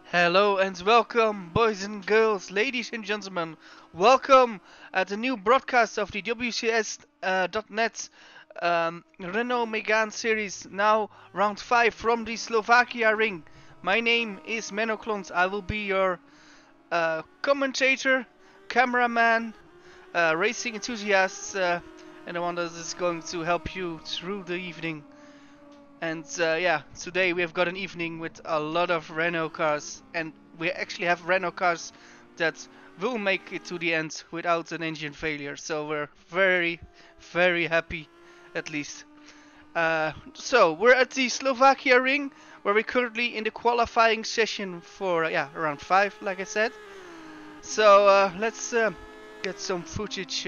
Hello and welcome, boys and girls, ladies and gentlemen. Welcome at the new broadcast of the WCS.net Renault Megane series, now round 5 from the Slovakiaring. My name is Menno Klont. I will be your commentator, cameraman, racing enthusiast, and the one that is going to help you through the evening. And yeah, today we have got an evening with a lot of Renault cars, and we actually have Renault cars that will make it to the end without an engine failure. So we're very, very happy, at least. So we're at the Slovakia ring, where we're currently in the qualifying session for yeah, around 5, like I said. So let's get some footage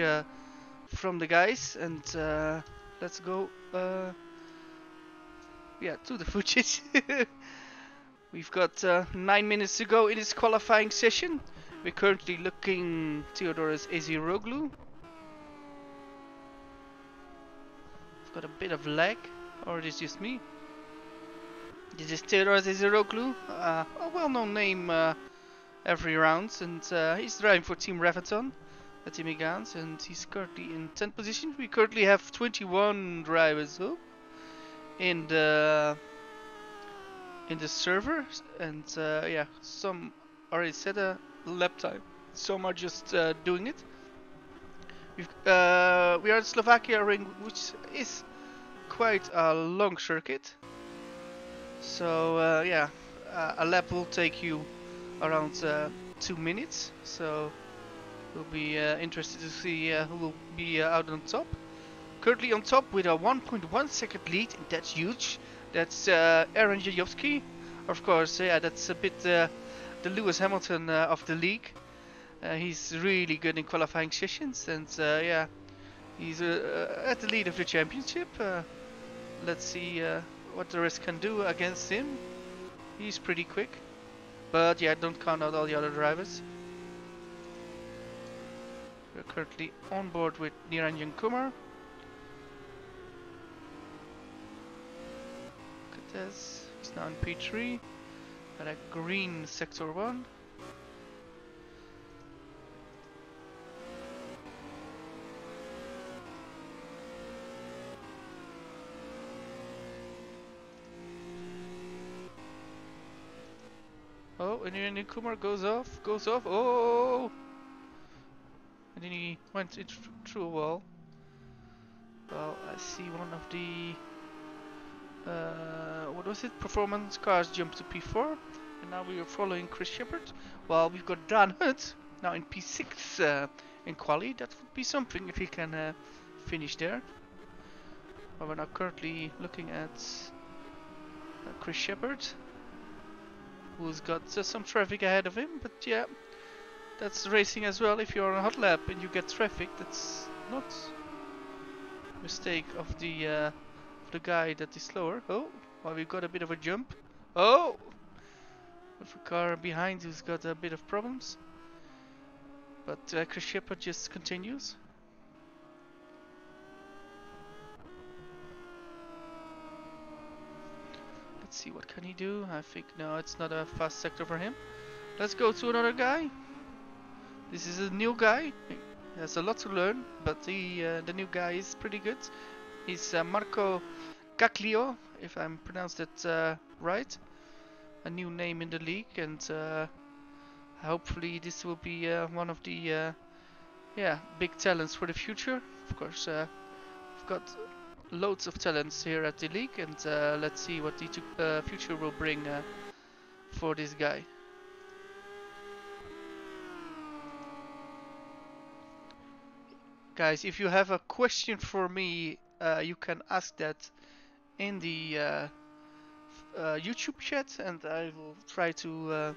from the guys, and let's go. Yeah, to the footage. We've got 9 minutes to go in this qualifying session. We're currently looking Theodoros Eziroglu. I've got a bit of lag, or it is just me. This is Theodoros Eziroglu, a well-known name every round, and he's driving for Team Revaton at Team Megans, and he's currently in 10th position. We currently have 21 drivers in the server, and yeah, some already set a lap time, some are just doing it. We are at Slovakia ring, which is quite a long circuit, so yeah, a lap will take you around 2 minutes, so we'll be interested to see who will be out on top. Currently on top with a 1.1 second lead, and that's huge. That's Aaron Jajowski. Of course, yeah, that's a bit the Lewis Hamilton of the league. He's really good in qualifying sessions, and yeah, he's at the lead of the championship. Let's see what the rest can do against him. He's pretty quick, but yeah, don't count out all the other drivers. We're currently on board with Niranjan Kumar. He's now in P3 at a green sector 1. Oh, and then Kumar goes off, oh! And then he went through a wall. Well, I see one of the what was it? Performance cars jumped to P4, and now we are following Chris Shepard. Well, we've got Dan Hunt now in P6 in quali. That would be something if he can finish there. Well, we're now currently looking at Chris Shepard, who's got some traffic ahead of him. But yeah, that's racing as well. If you're on a hot lap and you get traffic, that's not a mistake of the guy that is slower. Oh, well, we've got a bit of a jump. Oh! With a car behind who's got a bit of problems. But Chris Shepard just continues. Let's see, what can he do? I think, no, it's not a fast sector for him. Let's go to another guy. This is a new guy. He has a lot to learn, but the new guy is pretty good. He's Marco Caglio, if I'm pronounced it right. A new name in the league, and hopefully this will be one of the yeah, big talents for the future. Of course, we've got loads of talents here at the league, and let's see what the future will bring for this guy. Guys, if you have a question for me, you can ask that in the YouTube chat, and I will try to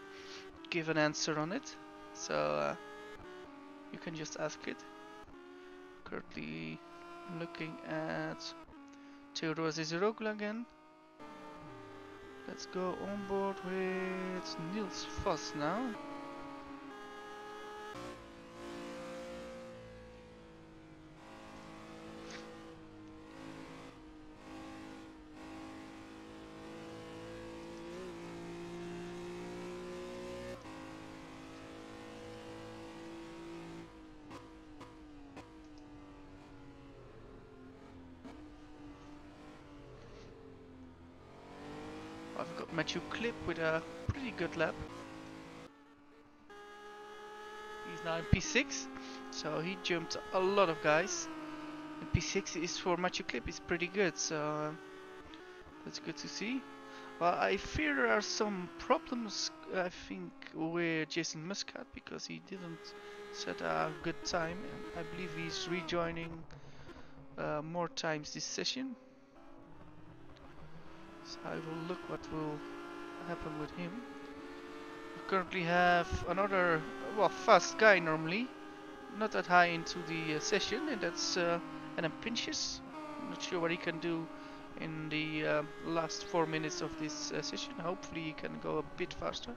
give an answer on it. So you can just ask it. Currently looking at Theodoros Eziroglu again. Let's go on board with Niels Voss now. I've got Matthew Clip with a pretty good lap. He's now in P6, so he jumped a lot of guys. And P6 is for Matthew Clip is pretty good, so that's good to see. Well, I fear there are some problems, I think, with Jason Muscat because he didn't set a good time, and I believe he's rejoining more times this session. So I will look what will happen with him. We currently have another, well, fast guy normally, not that high into the session, and that's Adam Pinches. I'm not sure what he can do in the last 4 minutes of this session. Hopefully he can go a bit faster.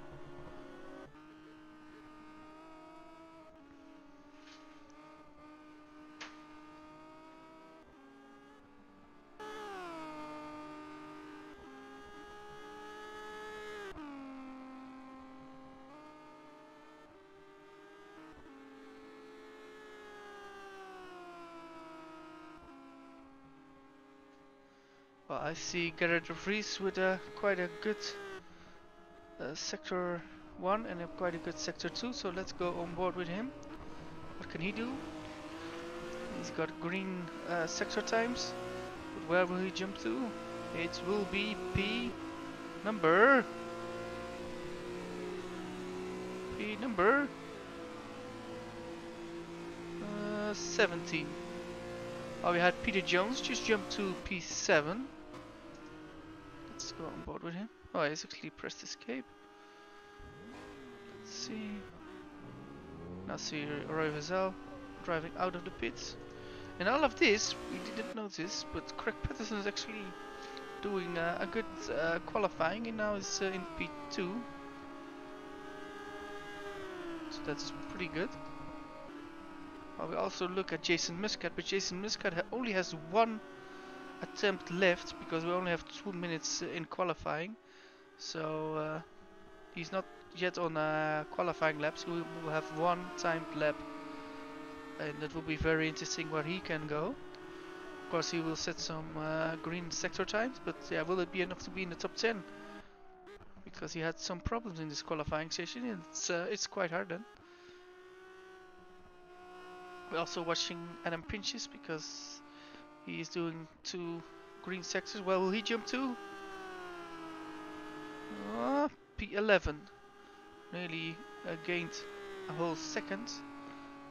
Well, I see Gerrit de Vries with quite a good sector 1 and quite a good sector 2, so let's go on board with him. What can he do? He's got green sector times, but where will he jump to? It will be P number 17. Oh, we had Peter Jones just jump to P7. Let's go on board with him. Oh, I actually pressed escape. Let's see. Now see Roy Vazel driving out of the pits. And all of this, we didn't notice, but Craig Patterson is actually doing a good qualifying, and now is in P2. So that's pretty good. Well, we also look at Jason Muscat, but Jason Muscat only has one attempt left because we only have 2 minutes in qualifying. So he's not yet on qualifying laps. So we will have one timed lap, and that will be very interesting where he can go. Of course, he will set some green sector times, but yeah, will it be enough to be in the top 10? Because he had some problems in this qualifying session, and it's quite hard then. We're also watching Adam Pinches because he is doing 2 green sectors. Where will he jump to? P11. Nearly gained a whole second,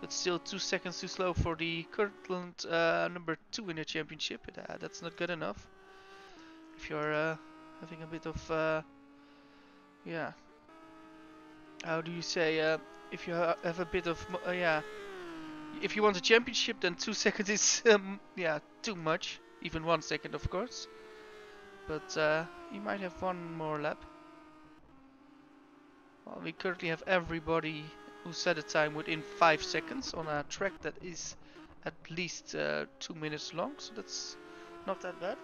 but still 2 seconds too slow for the current number 2 in the championship. But, that's not good enough. If you're having a bit of, yeah, how do you say? If you have a bit of, yeah. If you want a championship, then 2 seconds is yeah, too much. Even 1 second, of course. But you might have one more lap. Well, we currently have everybody who set a time within 5 seconds on a track that is at least 2 minutes long, so that's not that bad.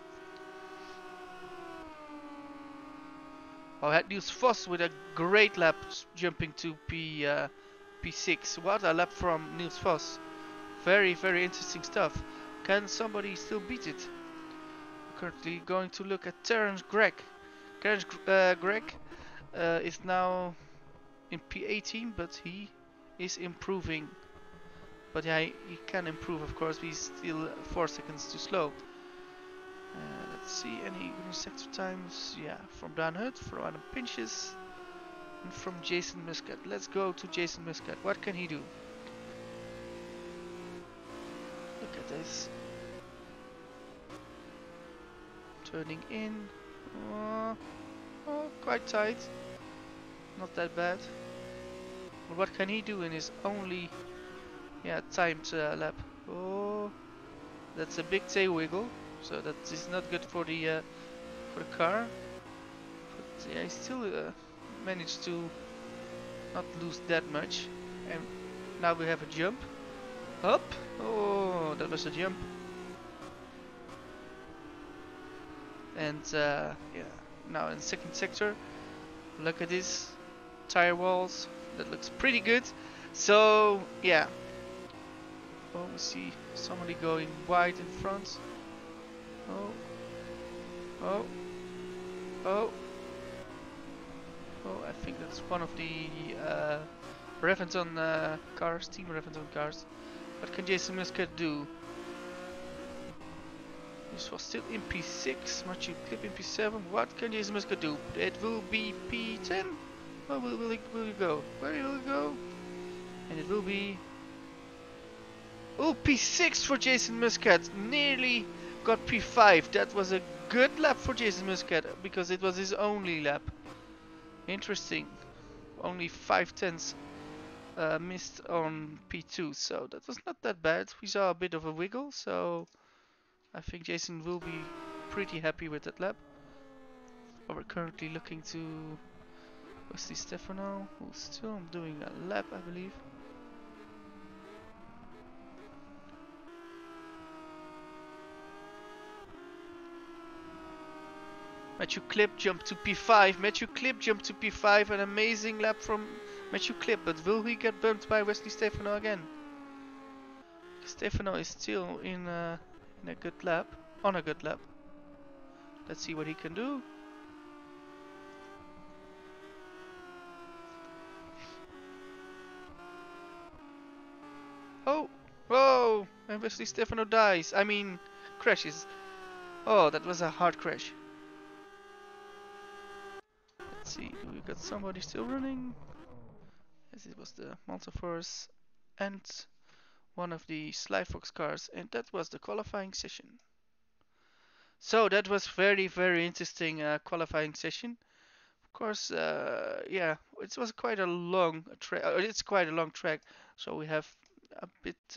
Well, I had Niels Vos with a great lap jumping to P6. What a lap from Niels Vos. Very, very interesting stuff. Can somebody still beat it? Currently going to look at Terence Gregg. Terence Gregg is now in P18, but he is improving. But yeah, he can improve, of course, but he's still 4 seconds too slow. Let's see, any green sector times? Yeah, from Dan Hutt, from Adam Pinches, and from Jason Muscat. Let's go to Jason Muscat. What can he do? Look at this. Turning in. Oh, quite tight. Not that bad. But what can he do in his only, yeah, timed lap? Oh, that's a big tail wiggle. So that is not good for the car. But yeah, he still managed to not lose that much. And now we have a jump. Up! Oh, that was a jump. And yeah, now in the second sector, look at this tire walls. That looks pretty good. So yeah. Oh, we see somebody going wide in front. Oh, oh, oh, Oh, I think that's one of the Reventon cars, Team Reventon cars. What can Jason Muscat do? This was still in P6, Matthew Clip in P7. What can Jason Muscat do? It will be P10? Where will he go? Where will he go? And it will be... Oh, P6 for Jason Muscat. Nearly got P5. That was a good lap for Jason Muscat because it was his only lap. Interesting. Only 5 tenths missed on P2, so that was not that bad. We saw a bit of a wiggle, so I think Jason will be pretty happy with that lap. But we're currently looking to Wesley Stefano, who's still doing a lap, I believe. Matthew Clip jumped to P5. Matthew Clip jumped to P5. An amazing lap from Matthew Clip, but will he get bumped by Wesley Stefano again? Stefano is still in a good lap, on a good lap. Let's see what he can do. Oh, whoa! And Wesley Stefano dies. I mean, crashes. Oh, that was a hard crash. Let's see, do we got somebody still running? Yes, it was the Monteforce and one of the Slyfox cars, and that was the qualifying session. So that was very, very interesting qualifying session. Of course, yeah, it was quite a long track. It's quite a long track, so we have a bit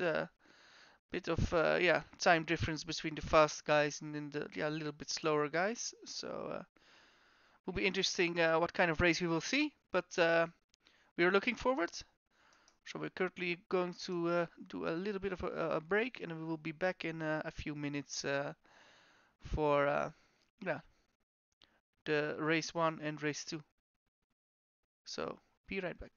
of yeah, time difference between the fast guys and then the a little bit slower guys. So will be interesting what kind of race we will see. But we are looking forward. So we're currently going to do a little bit of a break, and we will be back in a few minutes for yeah, the race 1 and race 2. So be right back.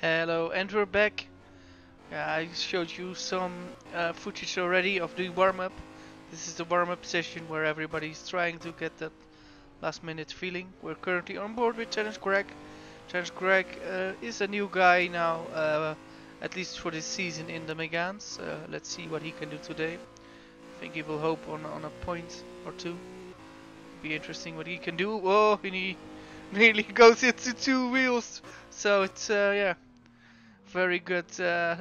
Hello, and we're back. I showed you some footage already of the warm-up. This is the warm-up session where everybody's trying to get that last-minute feeling. We're currently on board with Challenge Greg. Challenge Greg is a new guy now, at least for this season in the Megans. Let's see what he can do today. I think he will hope on a point or two. Be interesting what he can do. Oh, and he nearly goes into two wheels. So it's yeah, very good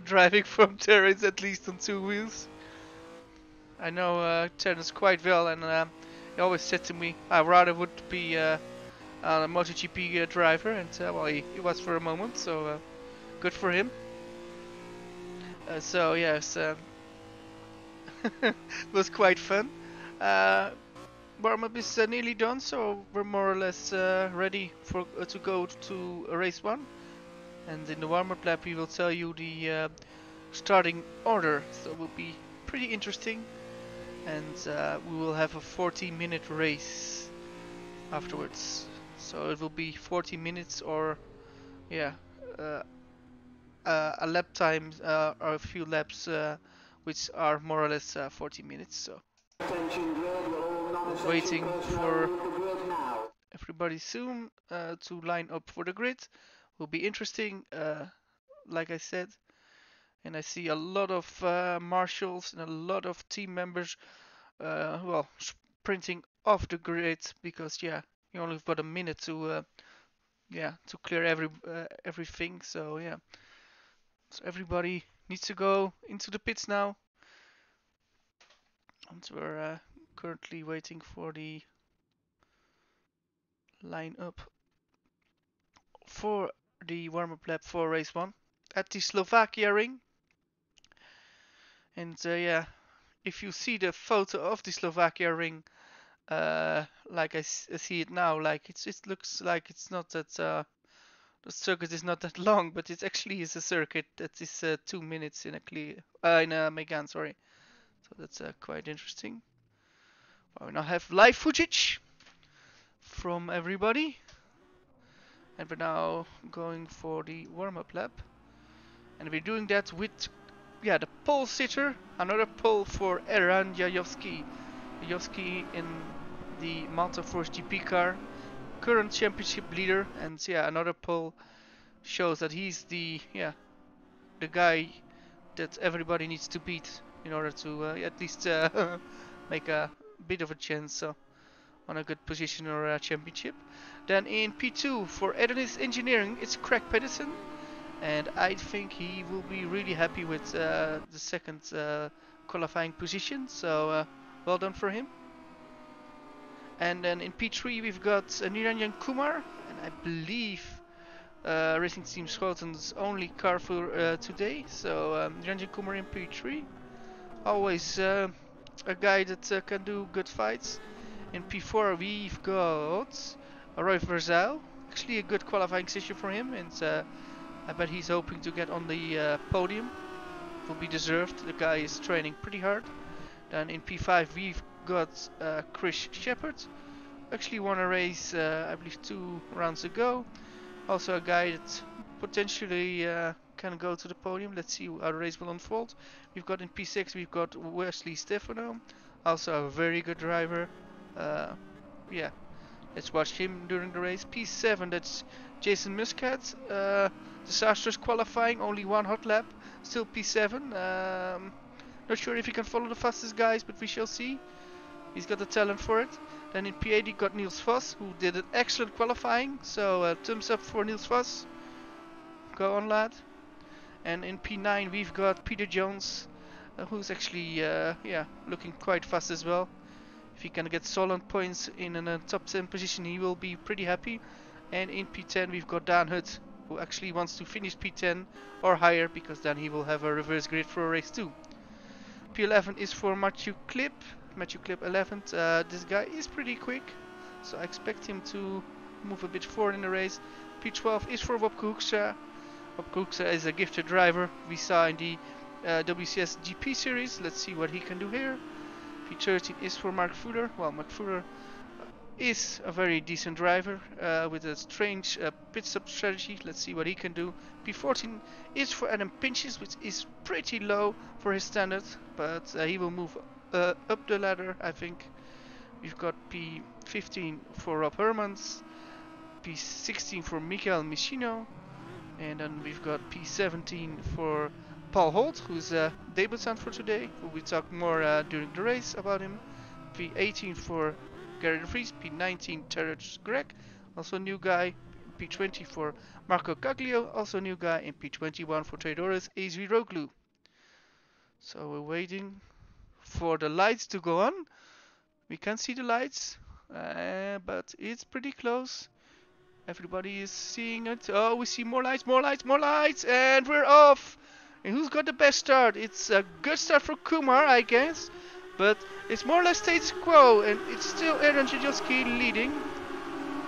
driving from Terence, at least on two wheels. I know Terence quite well, and he always said to me I rather would be a MotoGP driver, and well, he was for a moment. So good for him. So yes, it was quite fun. Warm-up is nearly done, so we're more or less ready for to go to race 1. And in the warm-up lap we will tell you the starting order, so it will be pretty interesting. And we will have a 40-minute race afterwards. So it will be 40 minutes or yeah, a lap time or a few laps which are more or less 40 minutes. So waiting for everybody soon to line up for the grid. Will be interesting, like I said. And I see a lot of marshals and a lot of team members well, sprinting off the grid because yeah, you only got a minute to yeah, to clear everything. So yeah, so everybody needs to go into the pits now. And we're currently waiting for the line up for the warm-up lap for race 1 at the Slovakiaring. And yeah, if you see the photo of the Slovakiaring, like I see it now, like it looks like it's not that the circuit is not that long, but it actually is a circuit that is 2 minutes in a Megane, sorry. So that's quite interesting. Well, we now have live footage from everybody, and we're now going for the warm-up lap, and we're doing that with yeah, the pole sitter, another pole for Eran Jajowski. Jajowski in the Malta Force GP car, current championship leader, and yeah, another pole shows that he's the the guy that everybody needs to beat in order to at least make a bit of a chance on a good position or a championship. Then in P2 for Adonis Engineering, it's Craig Pedersen. And I think he will be really happy with the second qualifying position, so well done for him. And then in P3 we've got Niranjan Kumar, and I believe Racing Team Schoten's only car for today, so Niranjan Kumar in P3. Always a guy that can do good fights. In P4 we've got Roy Verzal, actually a good qualifying session for him, and I bet he's hoping to get on the podium. It will be deserved. The guy is training pretty hard. Then in P5 we've got Chris Shepard. Actually won a race, I believe 2 rounds ago. Also a guy that potentially can go to the podium. Let's see how the race will unfold. We've got in P6 we've got Wesley Stefano. Also a very good driver. Yeah, let's watch him during the race. P7, that's Jason Muscat. Disastrous qualifying, only 1 hot lap. Still P7. Not sure if he can follow the fastest guys, but we shall see. He's got the talent for it. Then in P8 he got Niels Vos, who did an excellent qualifying. So thumbs up for Niels Vos. Go on, lad. And in P9 we've got Peter Jones, who's actually yeah, looking quite fast as well. If he can get solid points in a top 10 position, he will be pretty happy. And in P10 we've got Dan Hutt, who actually wants to finish P10 or higher, because then he will have a reverse grid for race 2. P11 is for Matthew Klipp. Matthew Klipp 11th. This guy is pretty quick, so I expect him to move a bit forward in the race. P12 is for Wopke Hoekstra. Wopke Hoekstra is a gifted driver we saw in the WCS GP series. Let's see what he can do here. P13 is for Mark Fuller. Well, Mark Fuller is a very decent driver with a strange pit stop strategy. Let's see what he can do. P14 is for Adam Pinches, which is pretty low for his standard, but he will move up the ladder, I think. We've got P15 for Rob Hermans, P16 for Mikael Michino, and then we've got P17 for Paul Holt, who's a debutant for today. We'll talk more during the race about him. P18 for Gary de Vries, P19 Terence Greg, also a new guy. P20 for Marco Caglio, also a new guy, and P21 for Theodoros Ezviroglu. So we're waiting for the lights to go on. We can see the lights, but it's pretty close. Everybody is seeing it. Oh, we see more lights, more lights, more lights, and we're off. And who's got the best start? It's a good start for Kumar, I guess, but it's more or less status quo, and it's still Aaron Jajowski leading.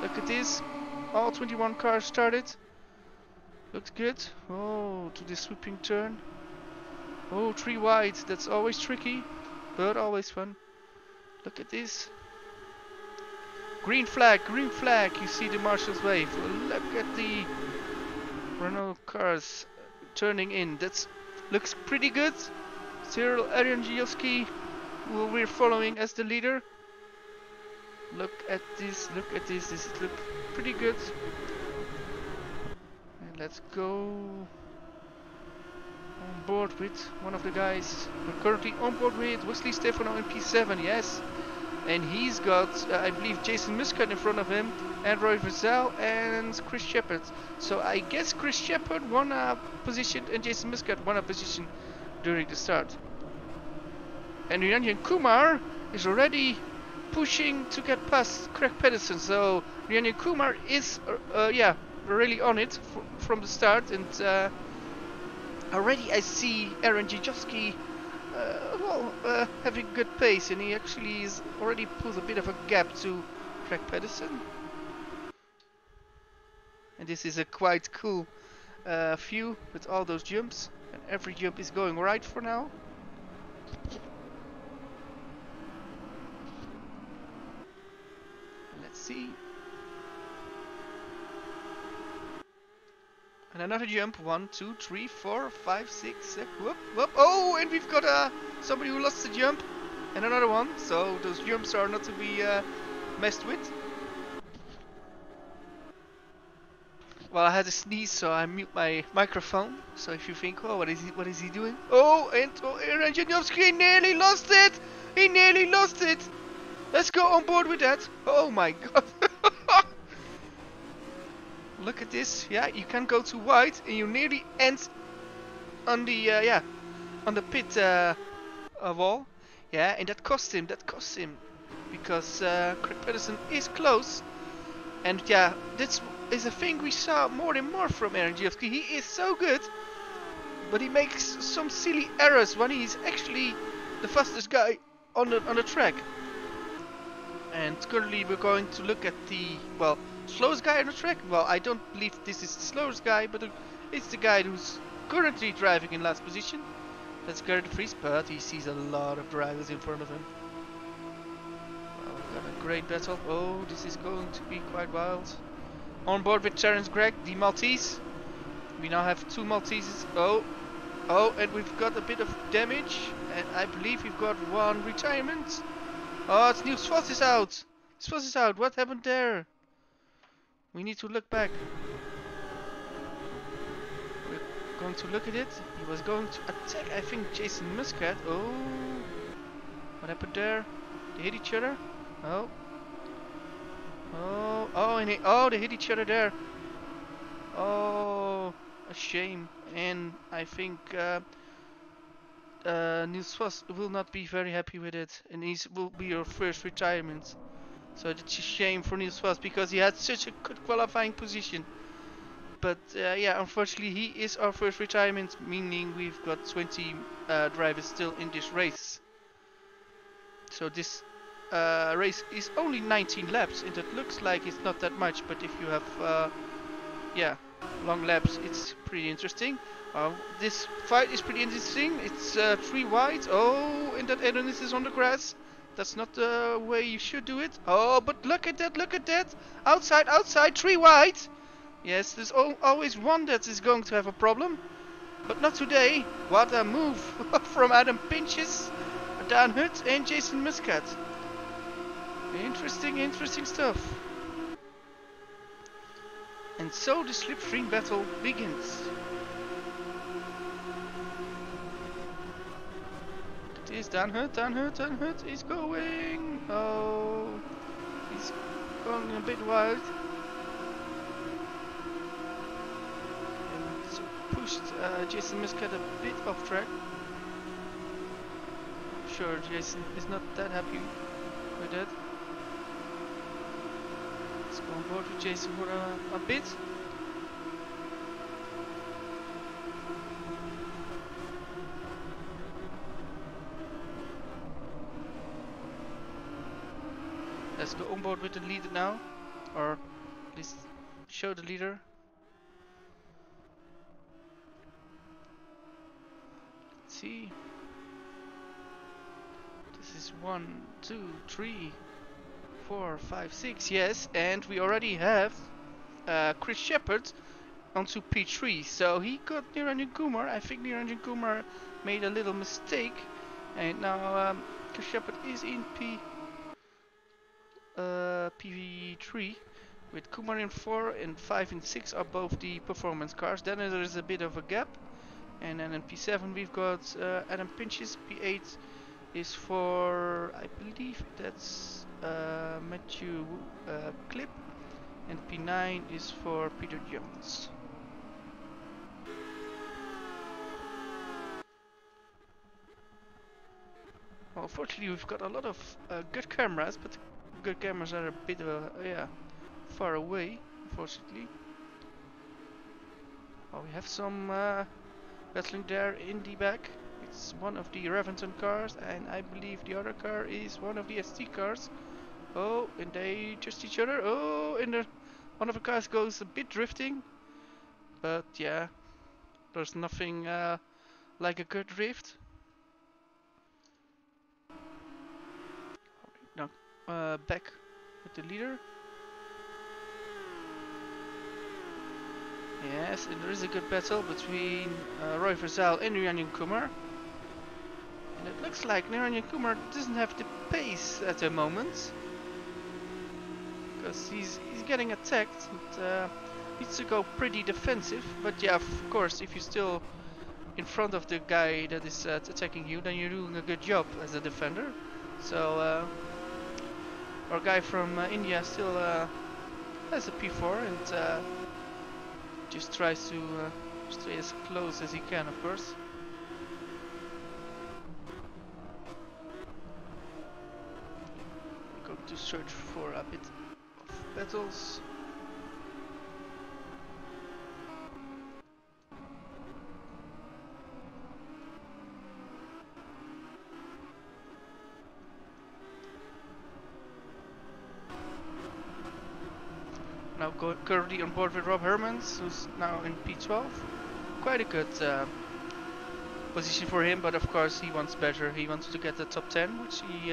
Look at this. All 21 cars started. Looks good. Oh, to this sweeping turn. Oh, 3 wide. That's always tricky, but always fun. Look at this. Green flag, green flag. You see the marshal's wave. Look at the Renault cars turning in. That looks pretty good. Cyril Ariangiowski, who we're following as the leader. Look at this, look at this. This looks pretty good. And let's go on board with one of the guys we're currently on board with, Wesley Stefano in P7, yes. And he's got, I believe, Jason Muscat in front of him, and Roy Vizel and Chris Shepard. So I guess Chris Shepard won a position and Jason Muscat won a position during the start. And Ryanjan Kumar is already pushing to get past Craig Pedersen. So Ryanjan Kumar is, really on it from the start. And already I see Aaron Jajowski having good pace, and he actually is already put a bit of a gap to Craig Pedersen. And this is a quite cool view with all those jumps, and every jump is going right for now. Let's see. And another jump. 1, 2, 3, 4, 5, 6, 7. Whoop, whoop. Oh, and we've got somebody who lost the jump. And another one. So those jumps are not to be messed with. Well, I had a sneeze, so I mute my microphone. So if you think, oh, what is he doing? Oh, and Aaron Jajowski nearly lost it. He nearly lost it. Let's go on board with that. Oh my god. Look at this. Yeah, you can go too wide and you nearly end on the on the pit wall. Yeah, and that cost him. Because Craig Pedersen is close. And yeah, this is a thing we saw more and more from Aaron Jajowski. He is so good, but he makes some silly errors when he's actually the fastest guy on the track. And currently we're going to look at the slowest guy on the track. Well, I don't believe this is the slowest guy, but it's the guy who's currently driving in last position. That's Gary de Vries, but he sees a lot of drivers in front of him. Well, we've got a great battle. Oh, this is going to be quite wild. On board with Terence Gregg, the Maltese. We now have 2 Malteses. Oh, and we've got a bit of damage, and I believe we've got 1 retirement. Oh, it's Niels Vos is out. Niels Vos is out. What happened there? We need to look back. We're going to look at it. He was going to attack, I think, Jason Muscat. Oh, what happened there? They hit each other. Oh, they hit each other there. Oh, a shame. And I think Niels Vos will not be very happy with it, and he will be your first retirement. So it's a shame for Niels Vos because he had such a good qualifying position. But yeah, unfortunately he is our first retirement, meaning we've got 20 drivers still in this race. So this race is only 19 laps, and it looks like it's not that much, but if you have long laps, it's pretty interesting. This fight is pretty interesting. It's 3 wide. Oh, and that Adonis is on the grass. That's not the way you should do it. Oh, but look at that, look at that. Outside, outside, 3 wide. Yes, there's always one that is going to have a problem. But not today. What a move from Adam Pinches, Dan Hutt and Jason Muscat. Interesting, interesting stuff. And so the slipstream battle begins. It is Dan Hutt is going. Oh, he's going a bit wild. And pushed Jason Muscat a bit off track. I'm sure Jason is not that happy with that. Let's go on board with Jason for a bit. Let's go on board with the leader now, or at least show the leader. Let's see. This is 1, 2, 3, 4, 5, 6. Yes, and we already have Chris Shepard onto P3. So he got Niranjan Kumar. I think Niranjan Kumar made a little mistake, and now Chris Shepard is in PV3 with Kumar in 4 and 5 and 6 are both the performance cars. Then there is a bit of a gap, and then in P7 we've got Adam Pinches. P8 is for, I believe that's Matthew Clip, and P9 is for Peter Jones. Well, unfortunately we've got a lot of good cameras, but good cameras are a bit far away, unfortunately. Oh, we have some battling there in the back. It's one of the Reventon cars, and I believe the other car is one of the ST cars. Oh, and they just each other. Oh, and one of the cars goes a bit drifting, but yeah, there's nothing like a good drift. Now back with the leader. Yes, and there is a good battle between Roy Verzal and Niranjan Kumar. And it looks like Niranjan Kumar doesn't have the pace at the moment, because he's getting attacked and needs to go pretty defensive. But yeah, of course, if you're still in front of the guy that is attacking you, then you're doing a good job as a defender. So our guy from India still has a P4 and just tries to stay as close as he can, of course. We're going to search for a bit of battles. Now currently on board with Rob Hermans, who's now in P12. Quite a good position for him, but of course he wants better. He wants to get the top 10, which he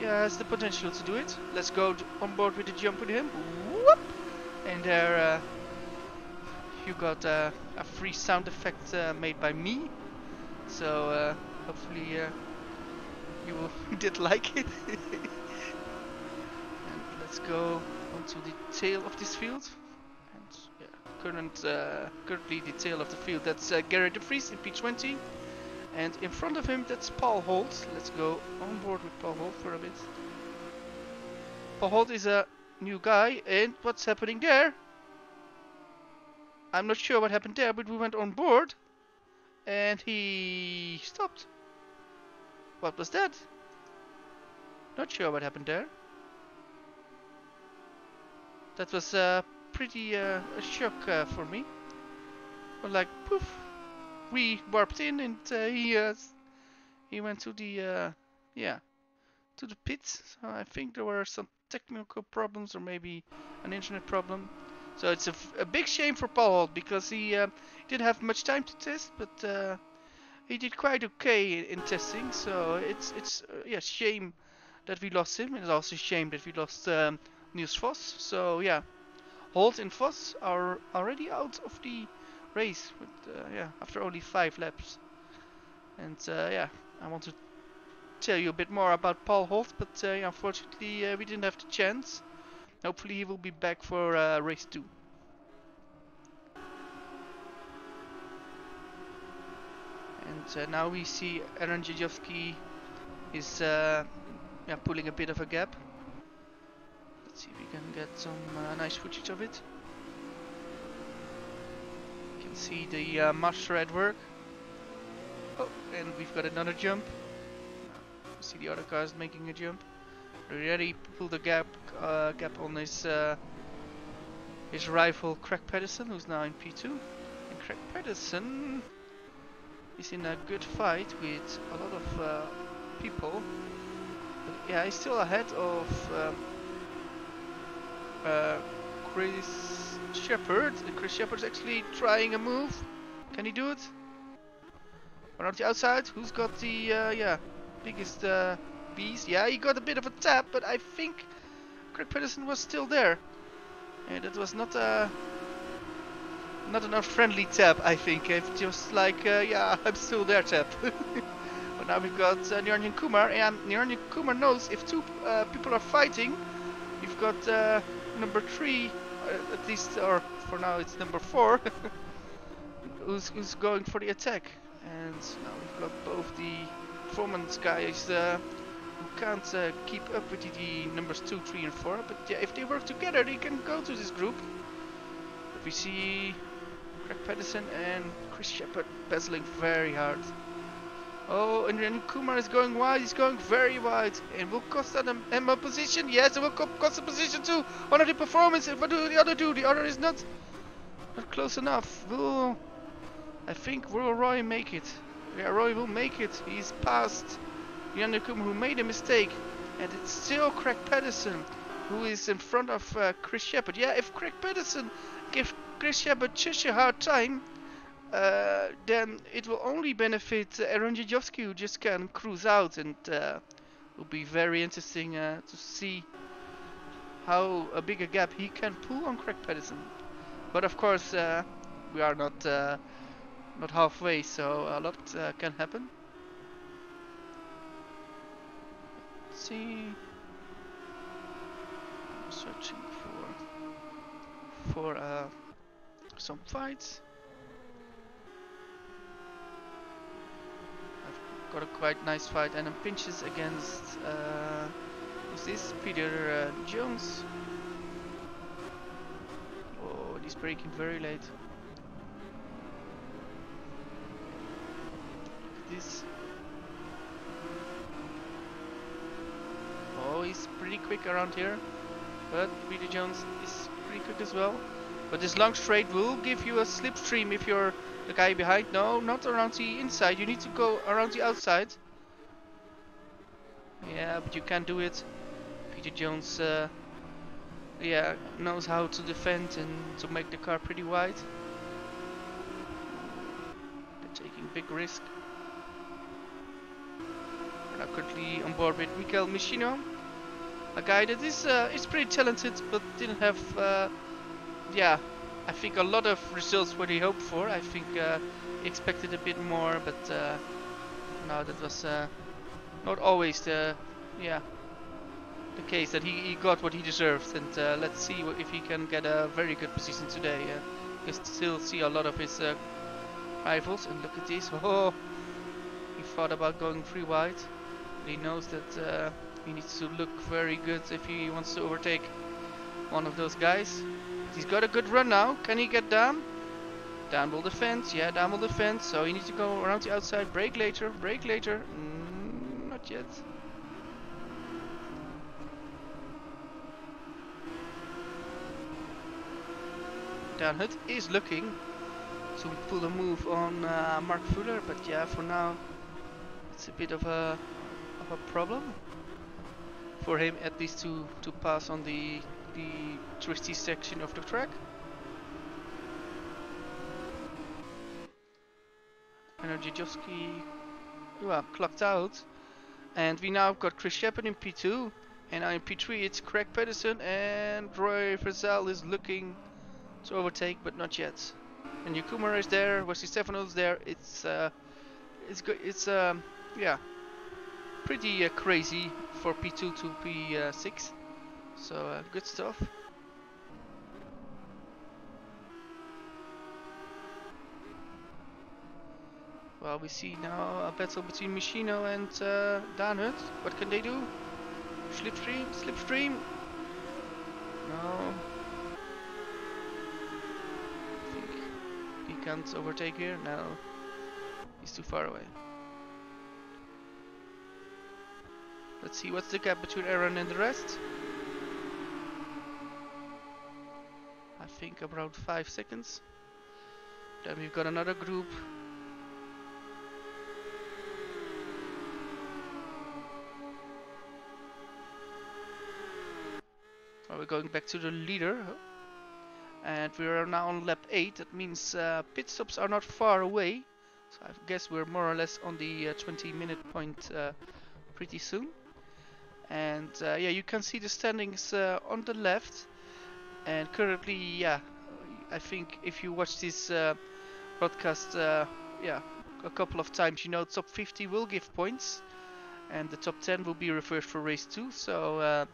has the potential to do it. Let's go on board with the jump with him. Whoop! And there you got a free sound effect made by me. So hopefully you did like it. And let's go onto the tail of this field, and yeah, currently the tail of the field, that's Gary de Vries in P20, and in front of him that's Paul Holt. Let's go on board with Paul Holt for a bit. Paul Holt is a new guy, and what's happening there? I'm not sure what happened there, but we went on board and he stopped. What was that? Not sure what happened there. That was pretty a shock for me. But like poof, we warped in and he went to the to the pits. So I think there were some technical problems or maybe an internet problem. So it's a big shame for Paul Holt, because he didn't have much time to test, but he did quite okay in testing. So it's yeah, shame that we lost him. It's also a shame that we lost Niels Vos. So yeah, Holt and Vos are already out of the race. With, yeah, after only 5 laps. And yeah, I want to tell you a bit more about Paul Holt, but yeah, unfortunately we didn't have the chance. Hopefully he will be back for race 2. And now we see Aaron Jajewski is yeah, pulling a bit of a gap. Let's see if we can get some nice footage of it. You can see the master at work. Oh, and we've got another jump. See the other cars making a jump. Already pulled a gap on his rival Craig Pedersen, who's now in P2. And Craig Pedersen is in a good fight with a lot of people. But yeah, he's still ahead of Chris Shepard. Chris Shepard's actually trying a move. Can he do it? Or on the outside? Who's got the yeah, biggest beast? Yeah, he got a bit of a tap, but I think Craig Pedersen was still there. And that was not enough friendly tap, I think. It's just like, yeah, I'm still there tap. But now we've got Niranjan Kumar, and Niranjan Kumar knows if 2 people are fighting, you've got number 3, at least, or for now it's number 4, who's going for the attack. And now we've got both the performance guys who can't keep up with the numbers 2, 3 and 4, but yeah, if they work together they can go to this group. But we see Craig Pedersen and Chris Shepard battling very hard. Oh, and then Kumar is going wide, he's going very wide, and will cost them a position. Yes, it will cost a position too. One of the performance, what do the other do? The other is not close enough. I think will Roy make it? Yeah, Roy will make it. He's past Niranjan Kumar, who made a mistake, and it's still Craig Pedersen who is in front of Chris Shepard. Yeah, if Craig Pedersen gives Chris Shepard such a hard time, then it will only benefit Aaron Jajewski, who just can cruise out, and will be very interesting to see how a bigger gap he can pull on Craig Pedersen. But of course, we are not halfway, so a lot can happen. Let's see. I'm searching for some fights. I've got a quite nice fight, and pinches against who's this? Peter Jones. Oh, he's braking very late. This. Oh, he's pretty quick around here, but Peter Jones is pretty quick as well. But this long straight will give you a slipstream if you're the guy behind. No, not around the inside. You need to go around the outside. Yeah, but you can't do it. Peter Jones, yeah, knows how to defend and to make the car pretty wide. They're taking big risk. We're now currently on board with Michael Michino, a guy that is pretty talented, but didn't have, yeah, I think a lot of results what he hoped for. I think he expected a bit more, but no, that was not always the case, that he got what he deserved. And let's see if he can get a very good position today. You can still see a lot of his rivals, and look at this. Oh, he thought about going 3 wide. He knows that he needs to look very good if he wants to overtake one of those guys. He's got a good run now. Can he get down? Down will defend. Yeah, down will defend. So he needs to go around the outside. Brake later. Brake later. Not yet. Downhut is looking to pull a move on Mark Fuller, but yeah, for now it's a bit of a problem for him, at least to pass on the twisty section of the track. Menno well, clocked out. And we now got Chris Shepard in P2. And now in P3 it's Craig Pedersen, and Roy Verzal is looking to overtake, but not yet. And Yakumar is there, Wesley Stefano is there. It's good. It's yeah, pretty crazy for P2 to P6. So good stuff. Well, we see now a battle between Michino and Danhut. What can they do? Slipstream? Slipstream? No. I think he can't overtake here. No. He's too far away. Let's see what's the gap between Aaron and the rest. I think around 5 seconds. Then we've got another group. We're going back to the leader, and we are now on lap 8. That means pit stops are not far away, so I guess we're more or less on the 20-minute point pretty soon. And yeah, you can see the standings on the left, and currently, yeah, I think if you watch this broadcast yeah, a couple of times, you know top 50 will give points, and the top 10 will be reversed for race 2. So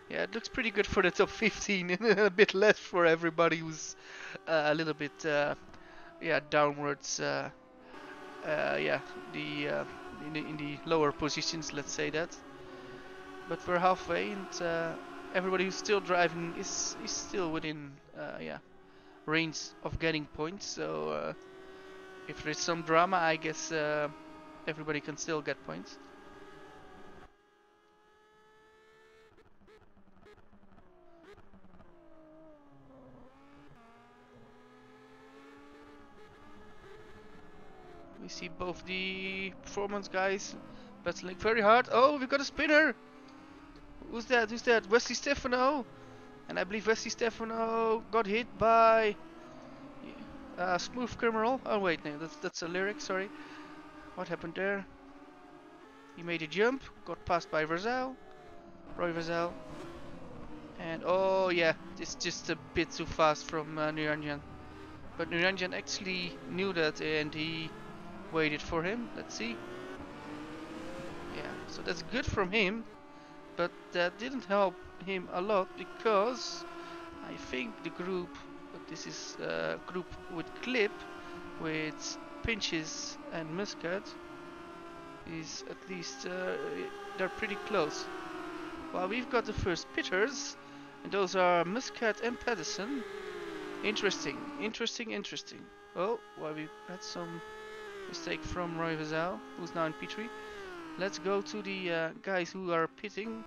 yeah, it looks pretty good for the top 15, and a bit less for everybody who's a little bit, yeah, downwards. Yeah, in the lower positions, let's say that. But we're halfway, and everybody who's still driving is still within, yeah, range of getting points. So if there's some drama, I guess everybody can still get points. We see both the performance guys battling very hard. Oh, we got a spinner! Who's that? Who's that? Wesley Stefano! And I believe Wesley Stefano got hit by Smooth Criminal. Oh wait, no, that's a lyric, sorry. What happened there? He made a jump, got passed by Verzal, Roy Verzal. And oh yeah, it's just a bit too fast from Niranjan. But Niranjan actually knew that, and he waited for him. Let's see. Yeah, so that's good from him, but that didn't help him a lot, because I think the group, this is a group with Clip, with Pinches and Muscat, is at least they're pretty close. Well, we've got the first pitters, and those are Muscat and Pedersen. Interesting, interesting, interesting. Oh, well, we had some mistake from Roy Verzal, who's now in P3. Let's go to the guys who are pitting.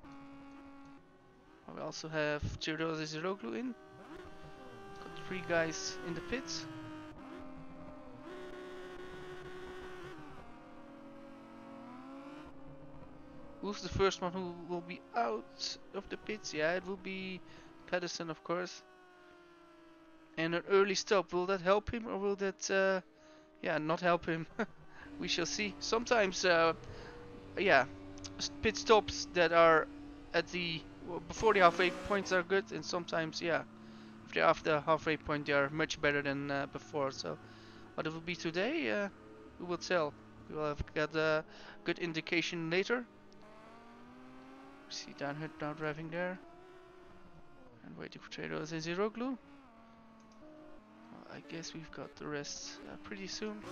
We also have Giroza Ziroglu in. Got 3 guys in the pits. Who's the first one who will be out of the pits? Yeah, it will be Pedersen, of course. And an early stop, will that help him, or will that yeah, not help him? We shall see. Sometimes yeah, pit stops that are at the before the halfway points are good, and sometimes, yeah, if they're after the halfway point, they are much better than before. So what it will be today, we will tell. We will have got a good indication later. We see Danhut now driving there, and waiting for Trados and Ziroglu. I guess we've got the rest pretty soon.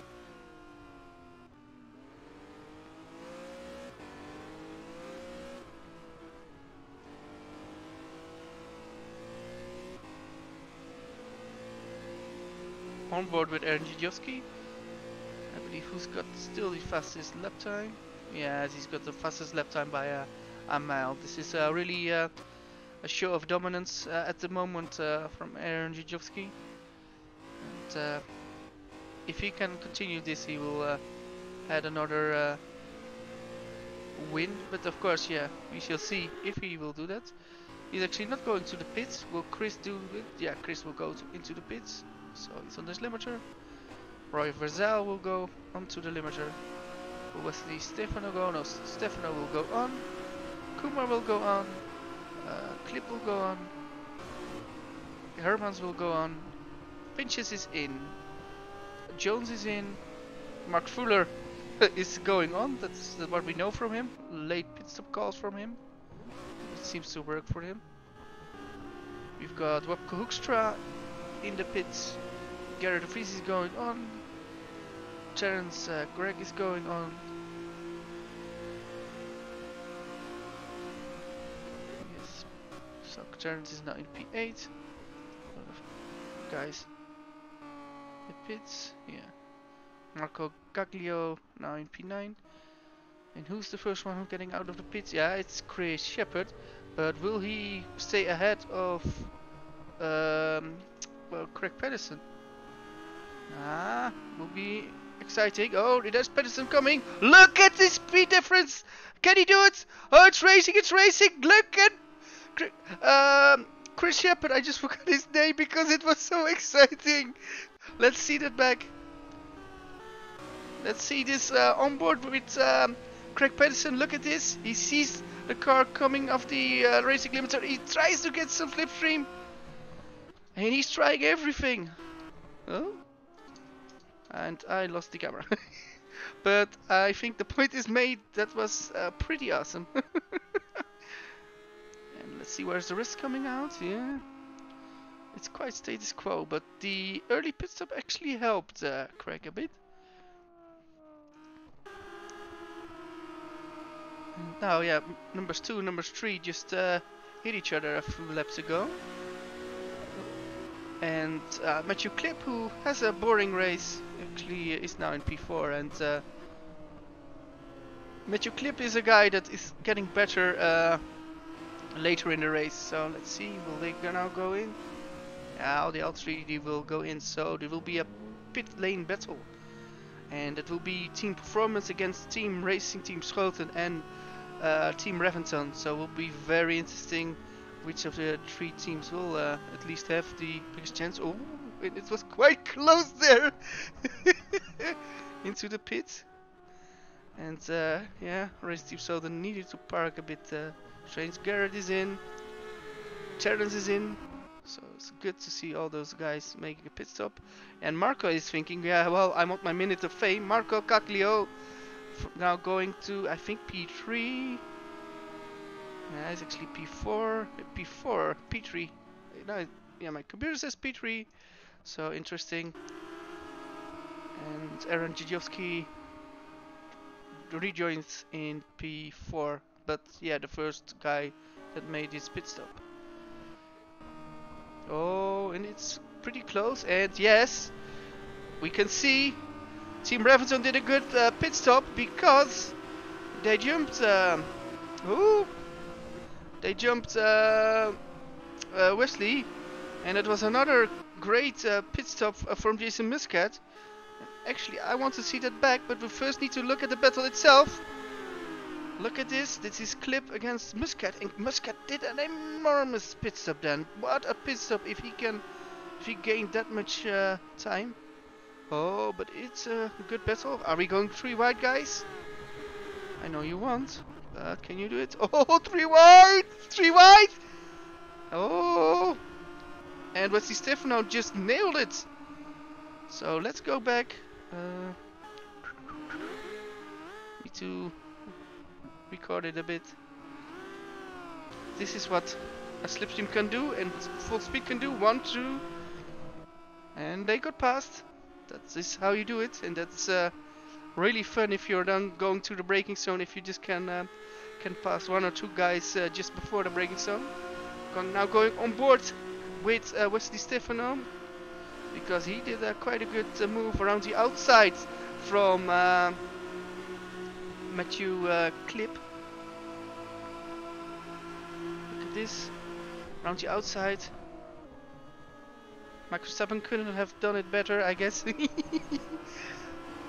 On board with Aaron Jijowski. I believe who's got still the fastest lap time. Yeah, he's got the fastest lap time by a mile. This is really a show of dominance at the moment from Aaron Jijowski. And if he can continue this, he will add another win. But of course, yeah, we shall see if he will do that. He's actually not going to the pits. Will Chris do it? Yeah, Chris will go into the pits. So he's on this limiter. Roy Verzal will go onto the limiter. Will Wesley Stefano go? No, Stefano will go on. Kumar will go on. Clip will go on. Hermans will go on. Pinches is in. Jones is in. Mark Fuller is going on. That's what we know from him. Late pit stop calls from him. It seems to work for him. We've got Wopke Hoekstra in the pits. Gerrit de Vries is going on. Terence Gregg is going on. Yes. So Terence is now in P8. Guys. The pits, yeah. Marco Gaglio now in P9. And who's the first one who's getting out of the pits? Yeah, it's Chris Shepard. But will he stay ahead of well, Craig Pedersen? Will be exciting. Oh, there's Pedersen coming. Look at this speed difference. Can he do it? Oh, it's racing, it's racing. Look at Chris Shepard. I just forgot his name because it was so exciting. Let's see that back. Let's see this onboard with Craig Pedersen. Look at this. He sees the car coming off the racing limiter. He tries to get some slipstream. And he's trying everything. Oh. And I lost the camera. But I think the point is made. That was pretty awesome. And let's see where's the rest coming out. Yeah. It's quite status quo, but the early pit stop actually helped Craig a bit. Now, yeah, numbers 2 and numbers 3 just hit each other a few laps ago. And Matthew Clip, who has a boring race, actually is now in P4. And Matthew Clip is a guy that is getting better later in the race. So let's see, will they now go in? Yeah, the L3 will go in, so there will be a pit lane battle. And it will be Team Performance against Team Racing, Team Schoten and Team Reventon. So it will be very interesting which of the 3 teams will at least have the biggest chance. Oh, it was quite close there. Into the pit. And yeah, Race Team Schoten needed to park a bit strange. Garrett is in. Terence is in. So it's good to see all those guys making a pit stop. And Marco is thinking, yeah, well, I want my minute of fame. Marco Caglio now going to, I think, P3. Yeah, it's actually P4. P3. No, yeah, my computer says P3. So interesting. And Aaron Dzidziowski rejoins in P4. But yeah, the first guy that made his pit stop. Oh, and it's pretty close. And yes, we can see Team Reventon did a good pit stop because they jumped. They jumped Wesley, and it was another great pit stop from Jason Muscat. Actually, I want to see that back, but we first need to look at the battle itself. Look at this. This is Clip against Muscat, and Muscat did an enormous pit stop then. What a pit stop if he gained that much time. Oh, but it's a good battle. Are we going 3 wide, guys? I know you want, but can you do it? Oh, 3 wide! 3 wide! Oh! And Wesley Stefano just nailed it. So let's go back. Need to record it a bit. This is what a slipstream can do and full speed can do. 1, 2, and they got past. That is how you do it, and that's really fun if you're done going to the braking zone. If you just can pass 1 or 2 guys just before the braking zone. Now going on board with Wesley Stefano, because he did quite a good move around the outside from Matthew Clip. Look at this, around the outside. Max Verstappen couldn't have done it better, I guess. That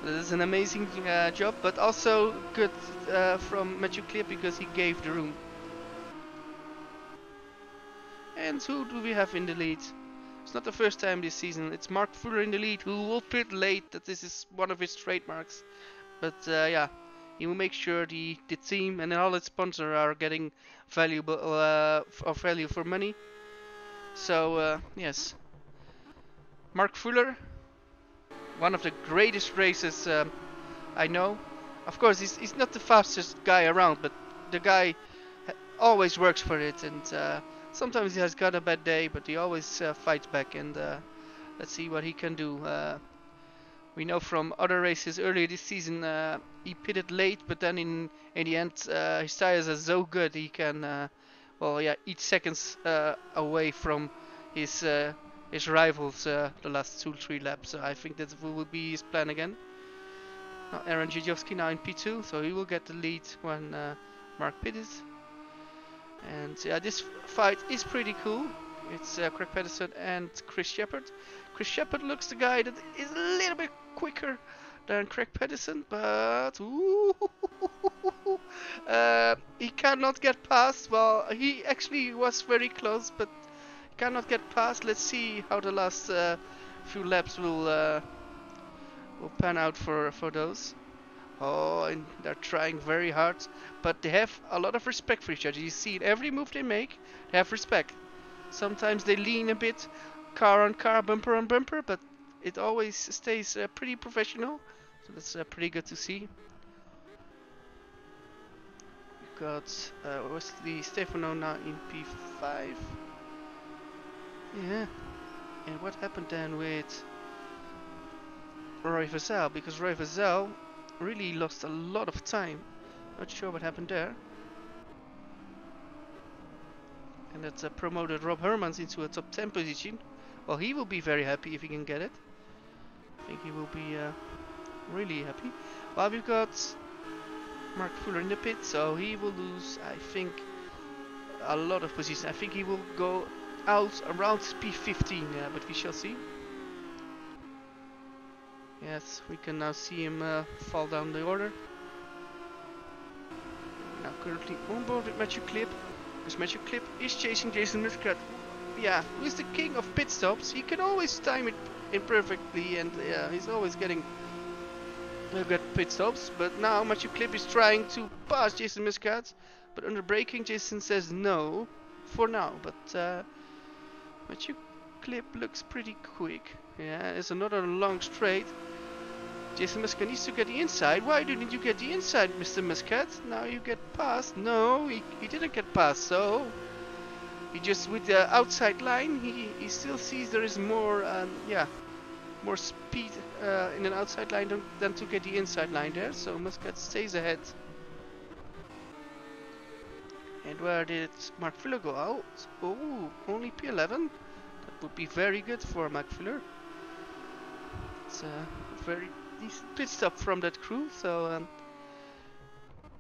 is an amazing job, but also good from Matthew Clip because he gave the room. And who do we have in the lead? It's not the first time this season. It's Mark Fuller in the lead, who will pit late. That this is one of his trademarks. But yeah, he will make sure the team and all its sponsors are getting valuable value for money. So yes, Mark Fuller, one of the greatest races I know. Of course, he's not the fastest guy around, but the guy always works for it, and sometimes he has got a bad day, but he always fights back, and let's see what he can do. We know from other races earlier this season he pitted late, but then in the end his tires are so good he can well, yeah, eat seconds away from his rivals the last 2-3 laps. So I think that will be his plan again. Now Aaron Jajowski now in P2, so he will get the lead when Mark pitted. And yeah, this fight is pretty cool. It's Craig Pedersen and Chris Shepard. Chris Shepard looks the guy that is a little bit quicker than Craig Pedersen, but he cannot get past. Well, he actually was very close, but cannot get past. Let's see how the last few laps will pan out for those. Oh, and they're trying very hard, but they have a lot of respect for each other. You see, in every move they make, they have respect. Sometimes they lean a bit, car on car, bumper on bumper, but it always stays pretty professional. So that's pretty good to see. We've got Wesley Stefano now in P5. Yeah. And what happened then with Roy Vazel? Because Roy Vazel really lost a lot of time. Not sure what happened there. And that promoted Rob Hermans into a top 10 position. Well, he will be very happy if he can get it. I think he will be really happy. Well, we've got Mark Fuller in the pit, so he will lose, I think, a lot of positions. I think he will go out around P15, but we shall see. Yes, we can now see him fall down the order. Now currently on board with Matthew Clip, because Matthew Clip is chasing Jason Muscat. Yeah, who is the king of pit stops. He can always time it imperfectly, and he's always getting good pit stops. But now Matthew Clip is trying to pass Jason Muscat, but under braking Jason says no for now. But Matthew Clip looks pretty quick. Yeah, it's another long straight. Jason Muscat needs to get the inside. Why didn't you get the inside, Mr. Muscat? Now you get past. No, he didn't get past. So he just, with the outside line, he still sees there is more, more speed in an outside line than to get the inside line there. So Muscat stays ahead. And where did Mark Fuller go out? Oh, only P11. That would be very good for Mark Fuller. It's a very decent pit stop from that crew, so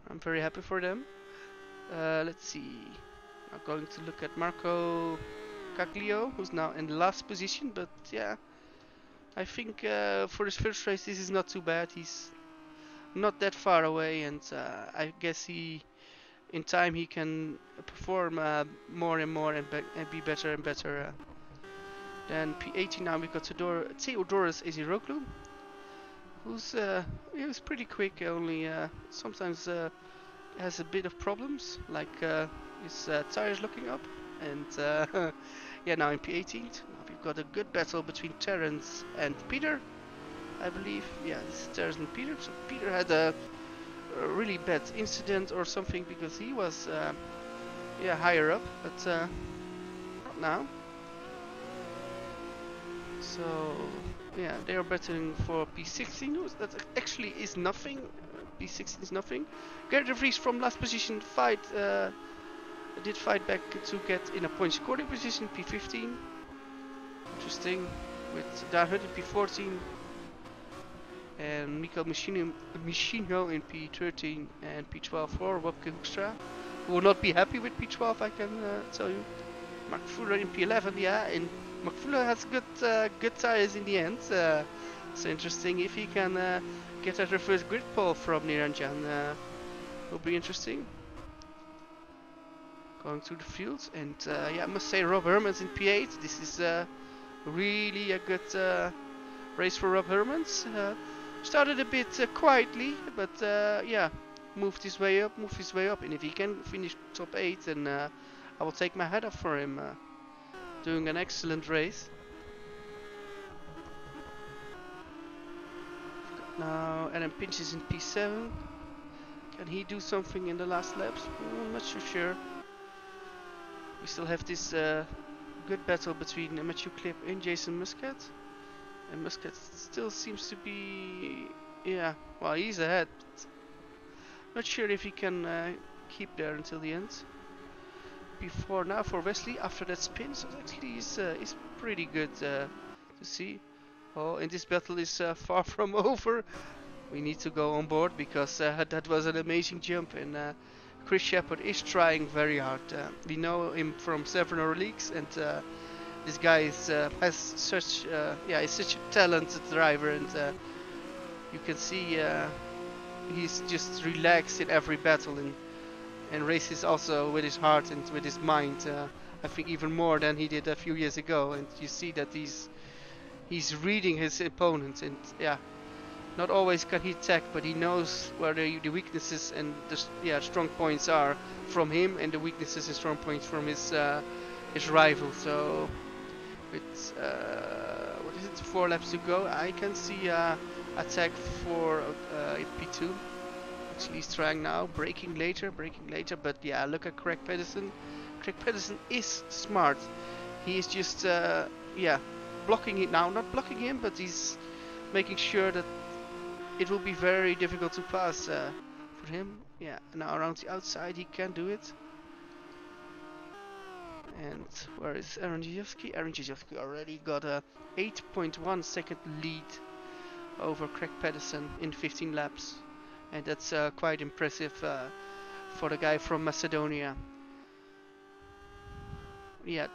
I'm very happy for them. Let's see. I'm going to look at Marco Caglio, who's now in the last position, but yeah, I think for his first race this is not too bad. He's not that far away, and I guess in time he can perform more and more and be better and better. Then P18 now we got Theodoros Eziroglu, he was pretty quick, only sometimes has a bit of problems, like his tires looking up. And yeah, now in P18 we've got a good battle between Terence and Peter, I believe. Yeah, this is Terence and Peter. So Peter had a really bad incident or something, because he was yeah, higher up, but not now. So yeah, they are battling for P16. That actually is nothing. P16 is nothing. Gerrit de Vries from last position did fight back to get in a point scoring position, P15. Interesting. With Daan Hut in P14 and Mikael Michinho in P13 and P12 for Wopke Hoekstra, who will not be happy with P12, I can tell you. Mark Fuller in P11, yeah, and Mark Fuller has good tires in the end. So interesting if he can get that reverse grid pole from Niranjan. Will be interesting. Going through the fields, and yeah, I must say Rob Hermans in P8. This is really a good race for Rob Hermans. Started a bit quietly, but yeah, moved his way up, and if he can finish top 8, then I will take my hat off for him. Doing an excellent race. Now Adam Pinch is in P7. Can he do something in the last laps? I'm not so sure. We still have this good battle between Matthew Clip and Jason Muscat. And Muscat still seems to be, yeah, well, he's ahead. Not sure if he can keep there until the end. Before now for Wesley after that spin, so actually is pretty good to see. Oh, and this battle is far from over. We need to go on board because that was an amazing jump, and Chris Shepard is trying very hard. We know him from several leagues, and this guy is has such is such a talented driver, and you can see he's just relaxed in every battle and races also with his heart and with his mind. I think even more than he did a few years ago, and you see that he's reading his opponent, and yeah, not always can he attack, but he knows where the weaknesses and the strong points are from him, and the weaknesses and strong points from his rival. So with what is it, 4 laps to go, I can see attack for P2. Actually, he's trying now, braking later, but yeah, look at Craig Pedersen. Craig Pedersen is smart. He is just blocking it now, not blocking him, but he's making sure that it will be very difficult to pass for him. Yeah, now around the outside he can do it. And where is Aaron Dzieciowski? Aaron Dzieciowski already got a 8.1 second lead over Craig Pedersen in 15 laps. And that's quite impressive for the guy from Macedonia. Yeah,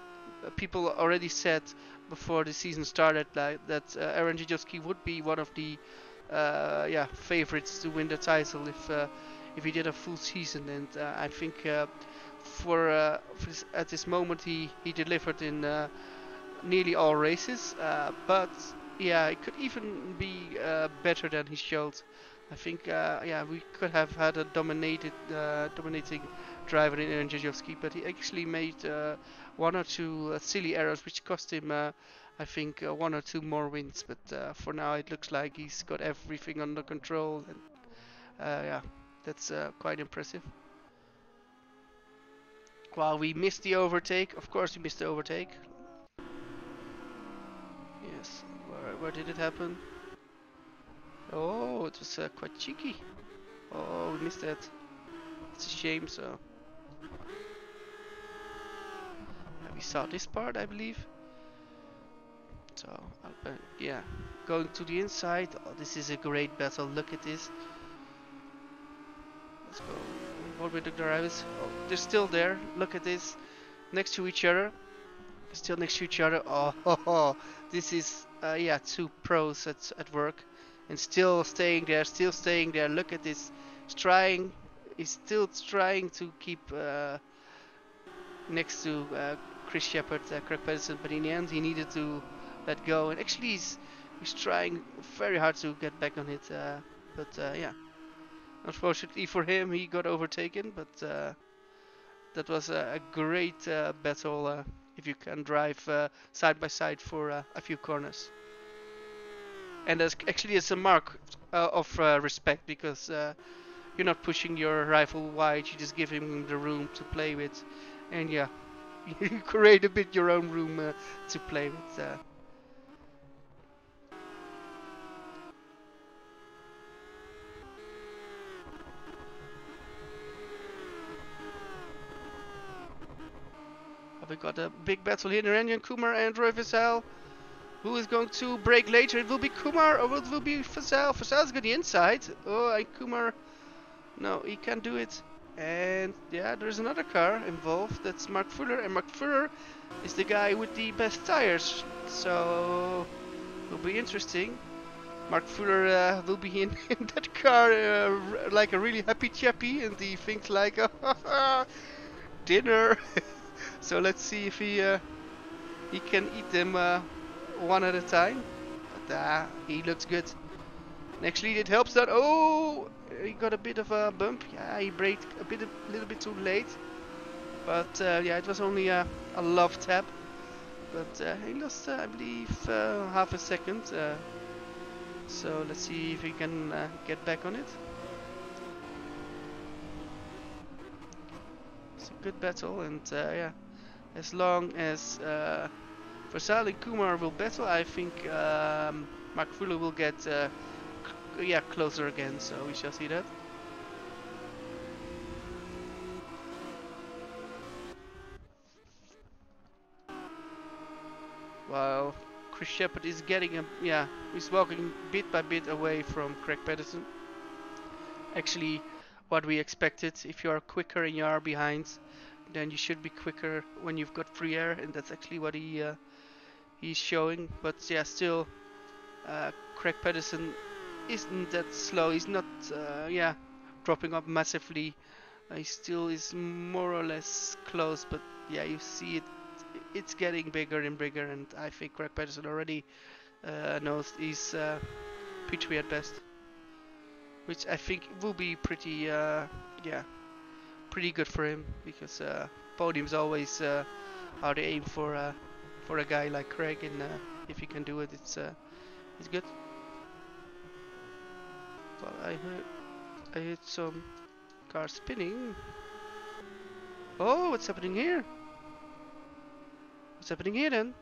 people already said before the season started that Aaron Dzieciowski would be one of the favorites to win the title if he did a full season, and I think at this moment he delivered in nearly all races, but yeah, it could even be better than he showed. I think we could have had a dominating driver in Aaron Dzieciowski, but he actually made 1 or 2 silly errors which cost him I think 1 or 2 more wins, but for now it looks like he's got everything under control, and yeah, that's quite impressive. Well, we missed the overtake. Of course we missed the overtake. Yes, where did it happen? Oh, it was quite cheeky. Oh, we missed that. It's a shame, so. We saw this part, I believe. So, yeah, going to the inside. Oh, this is a great battle. Look at this. Let's go. What with the drivers? Oh, they're still there. Look at this. Next to each other. Still next to each other. Oh, this is, 2 pros at work. And still staying there, Look at this. He's still trying to keep next to Chris Shepard, Craig Pedersen, but in the end he needed to let go. And actually he's trying very hard to get back on it, but yeah, unfortunately for him he got overtaken. But that was a great battle if you can drive side by side for a few corners. And actually it's a mark of respect, because you're not pushing your rival wide, you just give him the room to play with, and yeah, you create a bit your own room to play with. We got a big battle here, Narendran Kumar and Roy Vassell. Who is going to break later? It will be Kumar or it will be Vassell. Vassell's got the inside. Oh, and Kumar, no, he can't do it. And yeah, there's another car involved. That's Mark Fuller, and Mark Fuller is the guy with the best tires. So it'll be interesting. Mark Fuller will be in that car like a really happy chappy, and he thinks like dinner. So let's see if he can eat them one at a time. But he looks good. And actually, it helps that. Oh, he got a bit of a bump. Yeah, he braked a little bit too late. But yeah, it was only a love tap. But he lost, I believe, half a second. So let's see if he can get back on it. It's a good battle, and yeah, as long as Versal and Kumar will battle, I think Mark Fuller will get yeah, closer again. So we shall see that. While Chris Shepard is getting yeah, he's walking bit by bit away from Craig Patterson. Actually, what we expected. If you are quicker and you are behind, then you should be quicker when you've got free air, and that's actually what he's showing. But yeah, still, Craig Patterson isn't that slow. He's not yeah, dropping up massively. He still is more or less close, but yeah, you see it. It's getting bigger and bigger, and I think Craig Patterson already knows he's P3 at best, which I think will be pretty yeah, pretty good for him, because podiums always are the aim for a guy like Craig, and if he can do it, it's good. Well, I heard some cars spinning. Oh, what's happening here? What's happening here then?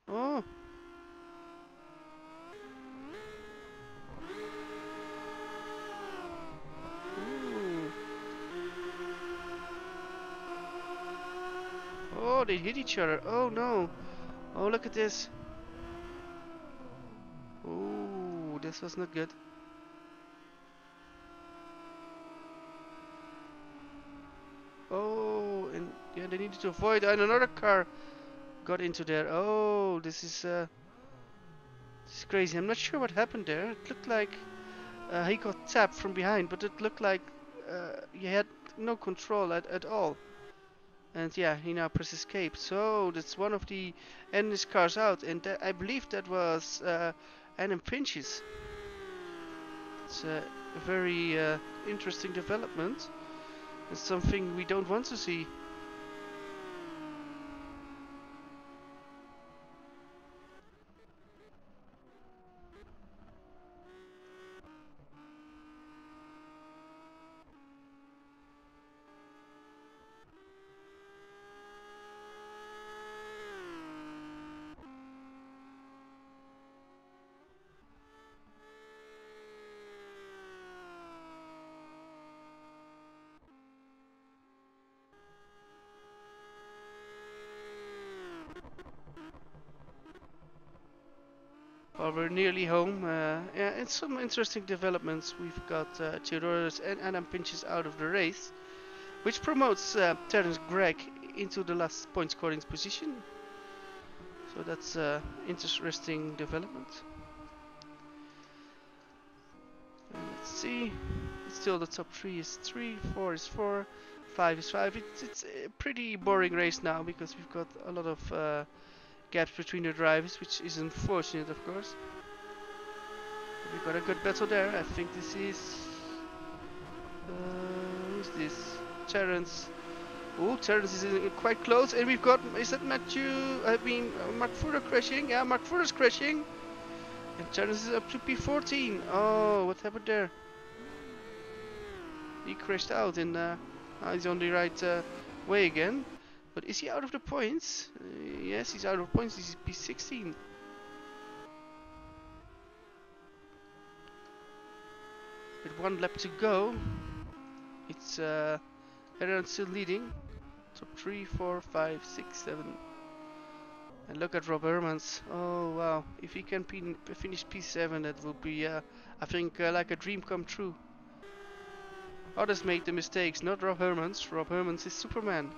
Oh. Ooh. Oh, they hit each other. Oh no. Oh, look at this. Oh, this was not good. Oh, and yeah, they needed to avoid, and another car got into there. Oh, this is crazy. I'm not sure what happened there. It looked like he got tapped from behind, but it looked like he had no control at all. And yeah, he now pressed escape. So that's one of the enemy's cars out, and I believe that was Adam Finch's. It's a very interesting development. It's something we don't want to see. Well, we're nearly home. Yeah, it's some interesting developments. We've got Theodoros and Adam Pinches out of the race, which promotes Terence Gregg into the last point scoring position. So that's interesting development. And let's see. It's still the top 3 is 3, 4 is 4, 5 is 5. It's a pretty boring race now, because we've got a lot of gaps between the drivers, which is unfortunate, of course. We got a good battle there. I think this is who's this? Terence. Oh, Terence is quite close, and we've got, is that Matthew? I mean, Mark Fuller crashing. Yeah, Mark Fuller's crashing, and Terence is up to P14. Oh, what happened there? He crashed out, and now he's on the right way again. But is he out of the points? Yes, he's out of points. He's P16. With 1 lap to go, it's everyone's still leading. Top 3, 4, 5, 6, 7. And look at Rob Hermans. Oh wow! If he can finish P7, that will be, I think, like a dream come true. Others made the mistakes, not Rob Hermans. Rob Hermans is Superman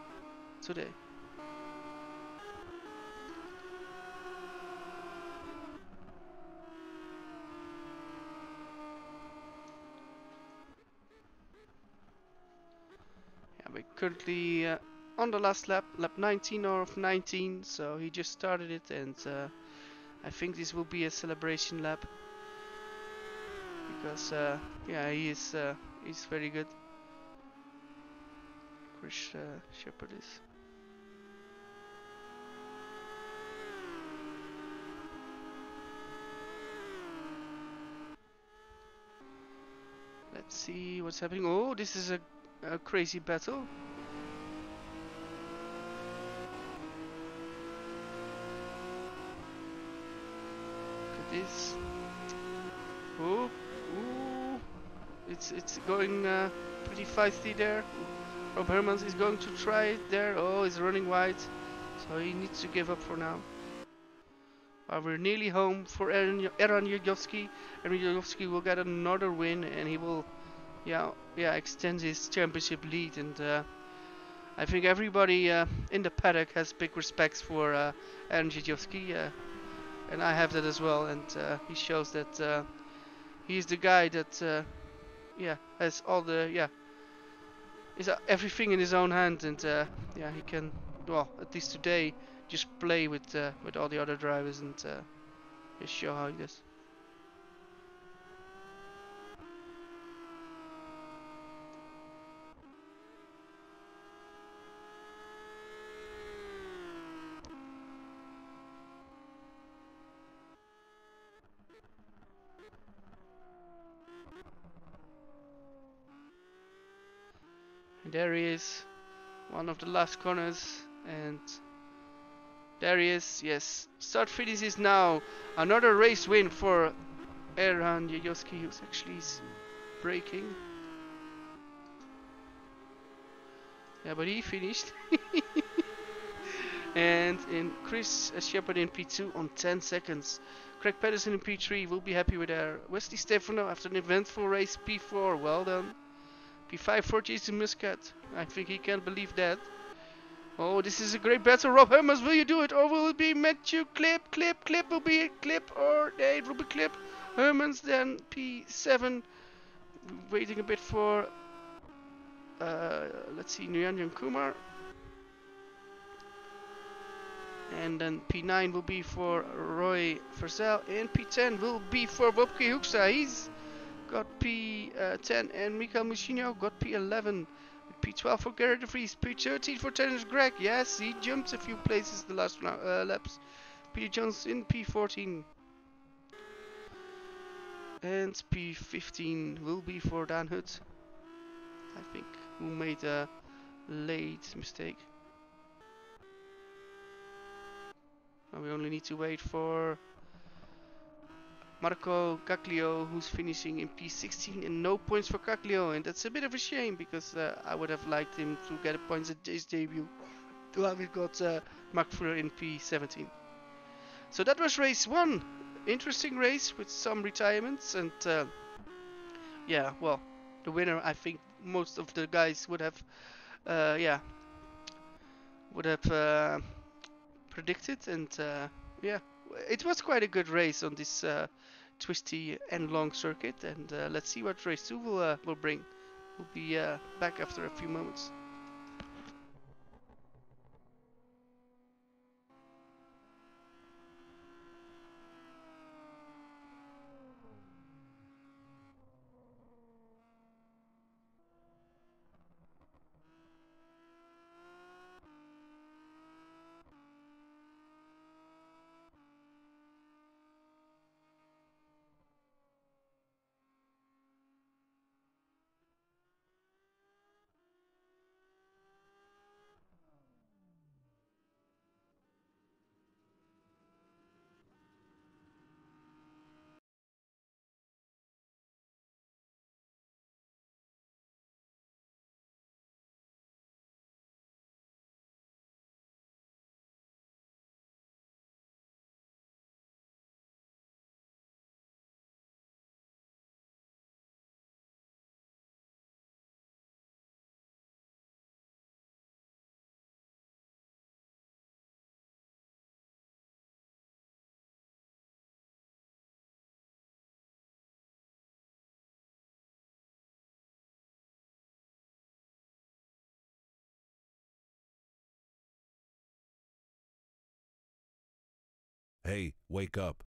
today. Yeah, we're currently on the last lap, lap 19 or of 19, so he just started it, and I think this will be a celebration lap because yeah, he's very good. Chris Shepard is. Let's see what's happening. Oh, this is a crazy battle. Look at this. Oh, ooh, it's going pretty feisty there. Rob Hermans is going to try it there. Oh, he's running wide, so he needs to give up for now. We're nearly home for Aaron Yudowski. Aaron Yudowski will get another win, and he will, yeah, extend his championship lead. And I think everybody in the paddock has big respects for Aaron Yudowski, and I have that as well. And he shows that he's the guy that, yeah, has all the, is everything in his own hand, and yeah, he can, well, at least today, just play with all the other drivers and just show how he does. And there he is, one of the last corners, and there he is. Yes, start finish is now. Another race win for Erhan Yudowski, who's actually braking. Yeah, but he finished. And in Chris Shepard in P2 on 10 seconds. Craig Pedersen in P3 will be happy with that. Wesley Stefano after an eventful race P4, well done. P5 for Jason Muscat. I think he can't believe that. Oh, this is a great battle. Rob Hermans, will you do it? Or will it be Matthew Clip? Clip will be Clip, or it will be Clip. Hermans then P7. Waiting a bit for, let's see, Niranjan Kumar. And then P9 will be for Roy Versel, and P10 will be for Wopke Hoekstra. He's got P10, and Mikael Muschino got P11. P12 for Garrett de Vries, P13 for Terence Gregg. Yes, he jumped a few places the last laps. Peter Jones in P14. And P15 will be for Dan Hutt, I think, who made a late mistake. Now we only need to wait for Marco Caglio, who's finishing in P16, and no points for Caglio, and that's a bit of a shame because I would have liked him to get points at his debut. Well, we've got Mark Fuller in P17. So that was race 1. Interesting race with some retirements, and yeah, well, the winner, I think most of the guys would have, predicted, and yeah, it was quite a good race on this twisty and long circuit, and let's see what race 2 will bring. We'll be back after a few moments. Hey, wake up.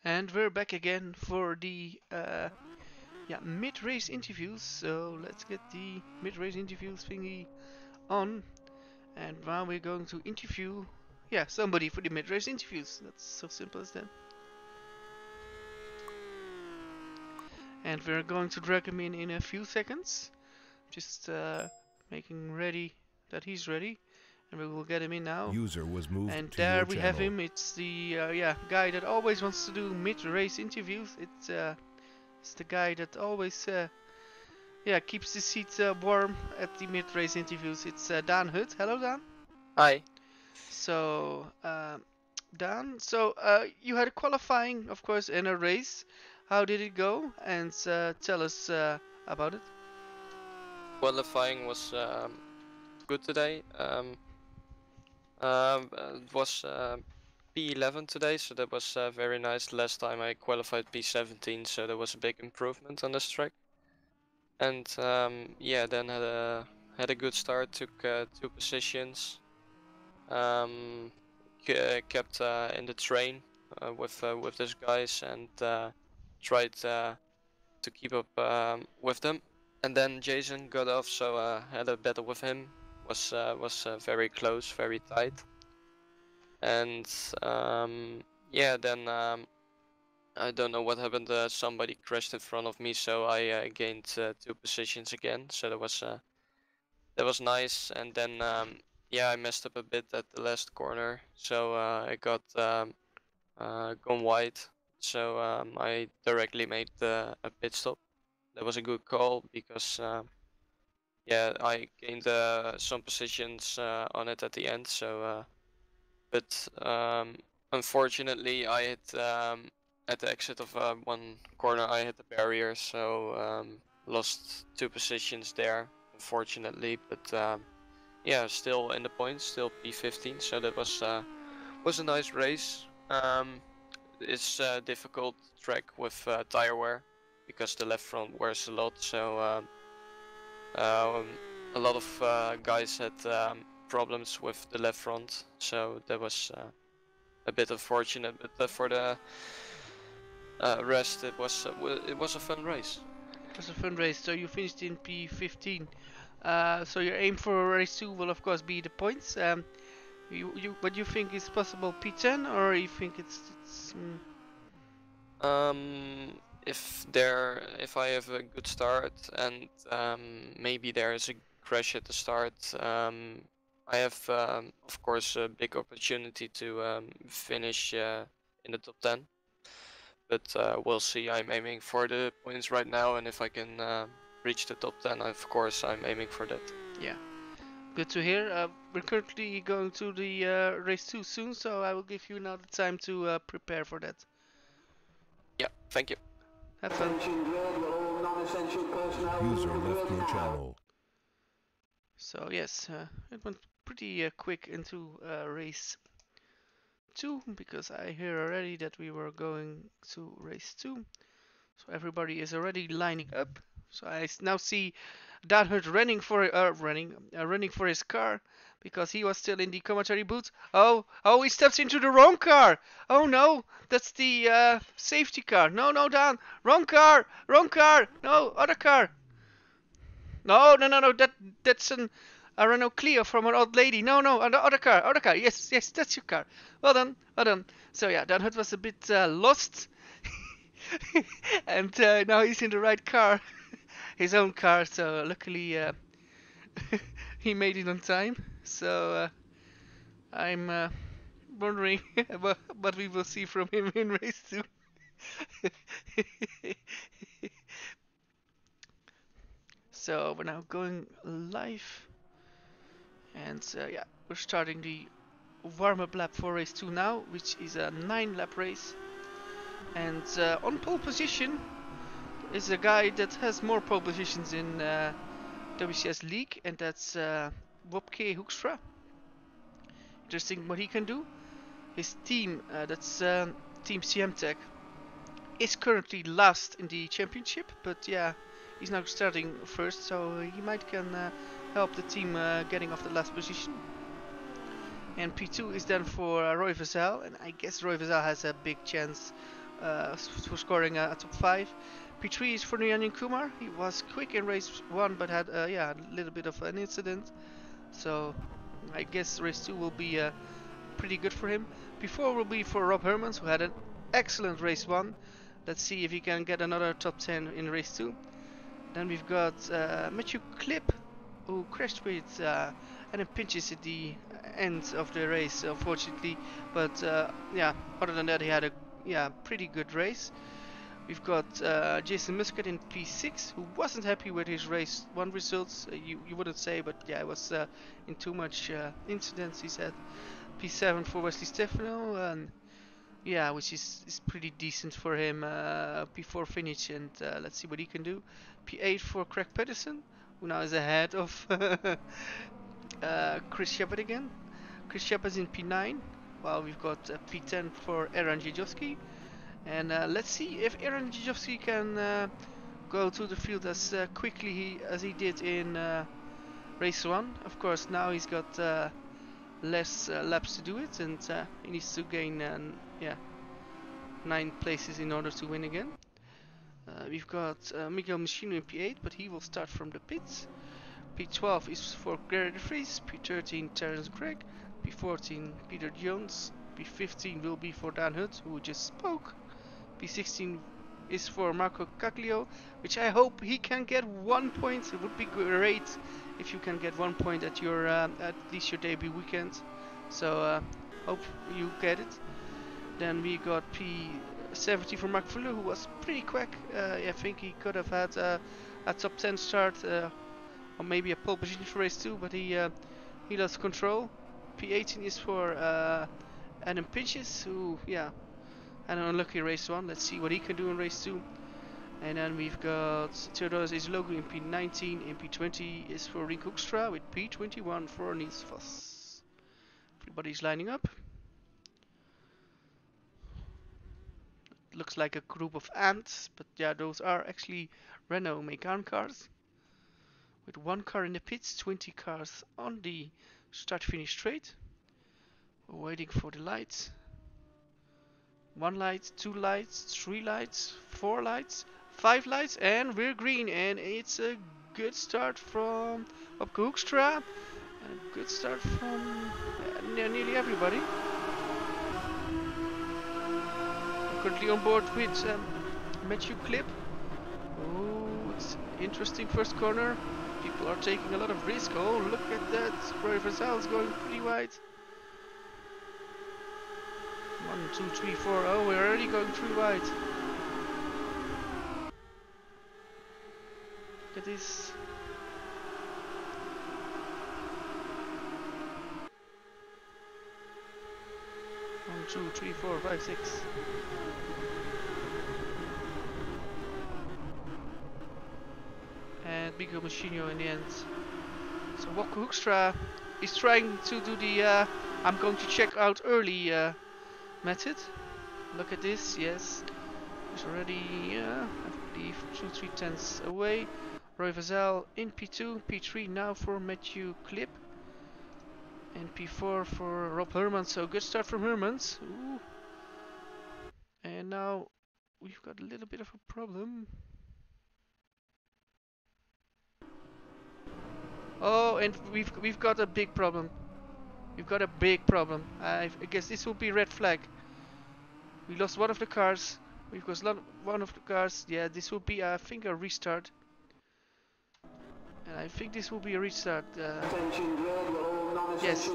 And we're back again for the mid-race interviews. So let's get the mid-race interviews thingy on. And now we're going to interview somebody for the mid-race interviews. That's so simple as that. And we're going to drag him in a few seconds. Just making ready that he's ready. And we will get him in now. User was moved and to there your we channel. have him. It's the guy that always wants to do mid-race interviews. It's the guy that always keeps the seat warm at the mid-race interviews. It's Dan Hut. Hello, Dan. Hi. So Dan, you had a qualifying, of course, in a race. How did it go? And tell us about it. Qualifying was good today. It was P11 today, so that was very nice. Last time I qualified P17, so there was a big improvement on this track. And then had a good start. Took 2 positions. Kept in the train with these guys and tried to keep up with them. And then Jason got off, so had a battle with him. Was very close, very tight. And then I don't know what happened. Somebody crashed in front of me, so I gained 2 positions again. So that was nice. And then I messed up a bit at the last corner, so I got gone wide. So I directly made a pit stop. That was a good call because I gained some positions on it at the end. So, but unfortunately, I hit at the exit of one corner. I hit the barrier, so lost 2 positions there, unfortunately. But still in the points, still P15. So that was a nice race. It's a difficult track with tire wear because the left front wears a lot. So a lot of guys had problems with the left front, so that was a bit unfortunate. But for the rest, it was a fun race. It was a fun race. So you finished in P15. So your aim for race 2 will of course be the points. What do you think is possible, P10, or you think it's If I have a good start and maybe there is a crash at the start, I have of course a big opportunity to finish in the top 10. But we'll see. I'm aiming for the points right now, and if I can reach the top 10, of course I'm aiming for that. Yeah, good to hear. We're currently going to the race 2 soon, so I will give you now the time to prepare for that. Yeah, thank you. Have fun. User left your channel. So yes, it went pretty quick into race 2, because I hear already that we were going to race 2. So everybody is already lining up. So I now see Dan Hut running for his car, because he was still in the commentary booth. Oh, he steps into the wrong car. Oh no, that's the safety car. No, Dan, wrong car. No, other car. No, that's a Renault Clio from an old lady. No, the other car. Yes, that's your car. Well done. So yeah, Dan Hut was a bit lost. And now he's in the right car. His own car, so luckily he made it on time. So I'm wondering what we will see from him in race 2. So we're now going live, and we're starting the warm-up lap for race 2 now, which is a 9-lap race. And on pole position is a guy that has more pole positions in WCS League, and that's Wopke Hoekstra. Interesting what he can do. His team, that's Team CMTech, is currently last in the championship, but yeah, he's now starting first, so he might can help the team getting off the last position. And P2 is then for Roy Vazel, and I guess Roy Vazel has a big chance for scoring a top 5. P3 is for Nyanyan Kumar. He was quick in race 1 but had yeah, a little bit of an incident. So I guess race 2 will be pretty good for him. P4 will be for Rob Hermans, who had an excellent race 1. Let's see if he can get another top 10 in race 2. Then we've got Matthew Clip, who crashed with Adam Pinches at the end of the race, unfortunately. But yeah, other than that, he had a pretty good race. We've got Jason Muscat in P6, who wasn't happy with his race 1 results. You wouldn't say, but yeah, it was in too much incidents, he said. P7 for Wesley Stefano, and yeah, which is pretty decent for him. P4 finish, and let's see what he can do. P8 for Craig Pedersen, who now is ahead of Chris Shepard again. Chris Shepard's in P9, while we've got P10 for Aaron Jajowski. And let's see if Aaron Jajowski can go to the field as quickly as he did in race 1. Of course, now he's got less laps to do it, and he needs to gain yeah, 9 places in order to win again. We've got Miguel Machino in P8, but he will start from the pits. P12 is for Gary de Vries, P13 Terence Craig, P14 Peter Jones, P15 will be for Dan Hutt, who just spoke. P16 is for Marco Caglio, which I hope he can get 1 point. It would be great if you can get 1 point at your at least your debut weekend. So hope you get it. Then we got P70 for Mark Fuller, who was pretty quick. I think he could have had a top 10 start or maybe a pole position for race 2, but he lost control. P18 is for Adam Pinches, who yeah, had an unlucky race 1. Let's see what he can do in race 2. And then we've got Theodoros Islogu in P19. In P20 is for Rick Hoekstra, with P21 for Niels Vos. Everybody's lining up. Looks like a group of ants, but yeah, those are actually Renault Megane cars. With 1 car in the pits, 20 cars on the start-finish straight. We're waiting for the lights. 1 light, 2 lights, 3 lights, 4 lights, 5 lights, and we're green. And it's a good start from Wopke Hoekstra, and a good start from nearly everybody. I'm currently on board with Matthew Clip. Oh, it's interesting first corner. People are taking a lot of risk. Oh, look at that. Roy Versailles going pretty wide. 1, 2, 3, 4. Oh, we're already going pretty wide. Look at this. One, 2, 3, 4, 5, 6. And Miguel Machino in the end. So Wopke Hoekstra is trying to do the I'm going to check out early method. Look at this, yes. He's already, I believe, 2-3 tenths away. Roy Vazel in P2, P3 now for Matthew Clip. And P4 for Rob Hermans, so good start from Hermans. Ooh. And now we've got a little bit of a problem. Oh, and we've got a big problem. We've got a big problem. I guess this will be red flag. We lost one of the cars. We've lost one of the cars. Yeah, this will be, I think, a restart. And I think this will be a restart. Yes.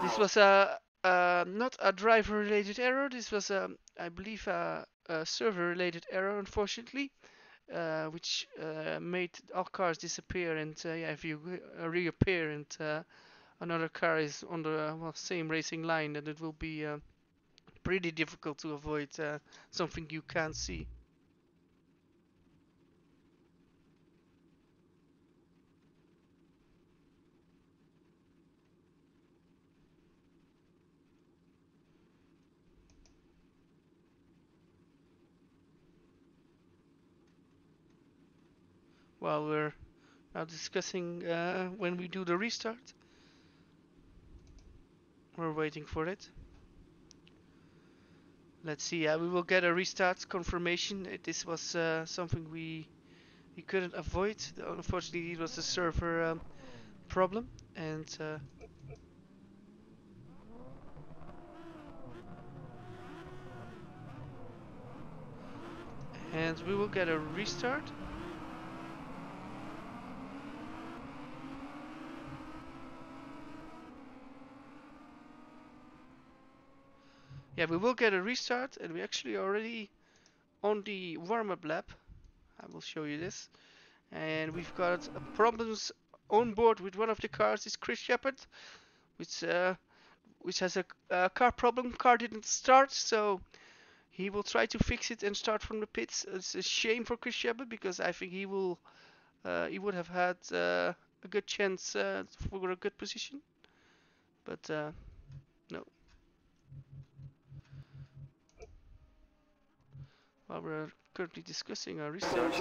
This was not a driver-related error. This was, I believe, a server-related error, unfortunately, which made all cars disappear. And yeah, if you reappear and another car is on the same racing line, then it will be pretty difficult to avoid something you can't see. While we're now discussing when we do the restart, we're waiting for it. Let's see. We will get a restart confirmation. This was something we couldn't avoid. Unfortunately, it was a server problem, and we will get a restart. Yeah, we will get a restart, and we actually already on the warm-up lap. I will show you this. And we've got problems on board with one of the cars. Is Chris Shepard, which has a car problem. Car didn't start, so he will try to fix it and start from the pits. It's a shame for Chris Shepard because I think he would have had a good chance for a good position, but no. While we're currently discussing our restart.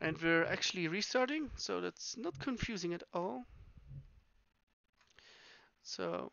And we're actually restarting, so that's not confusing at all. So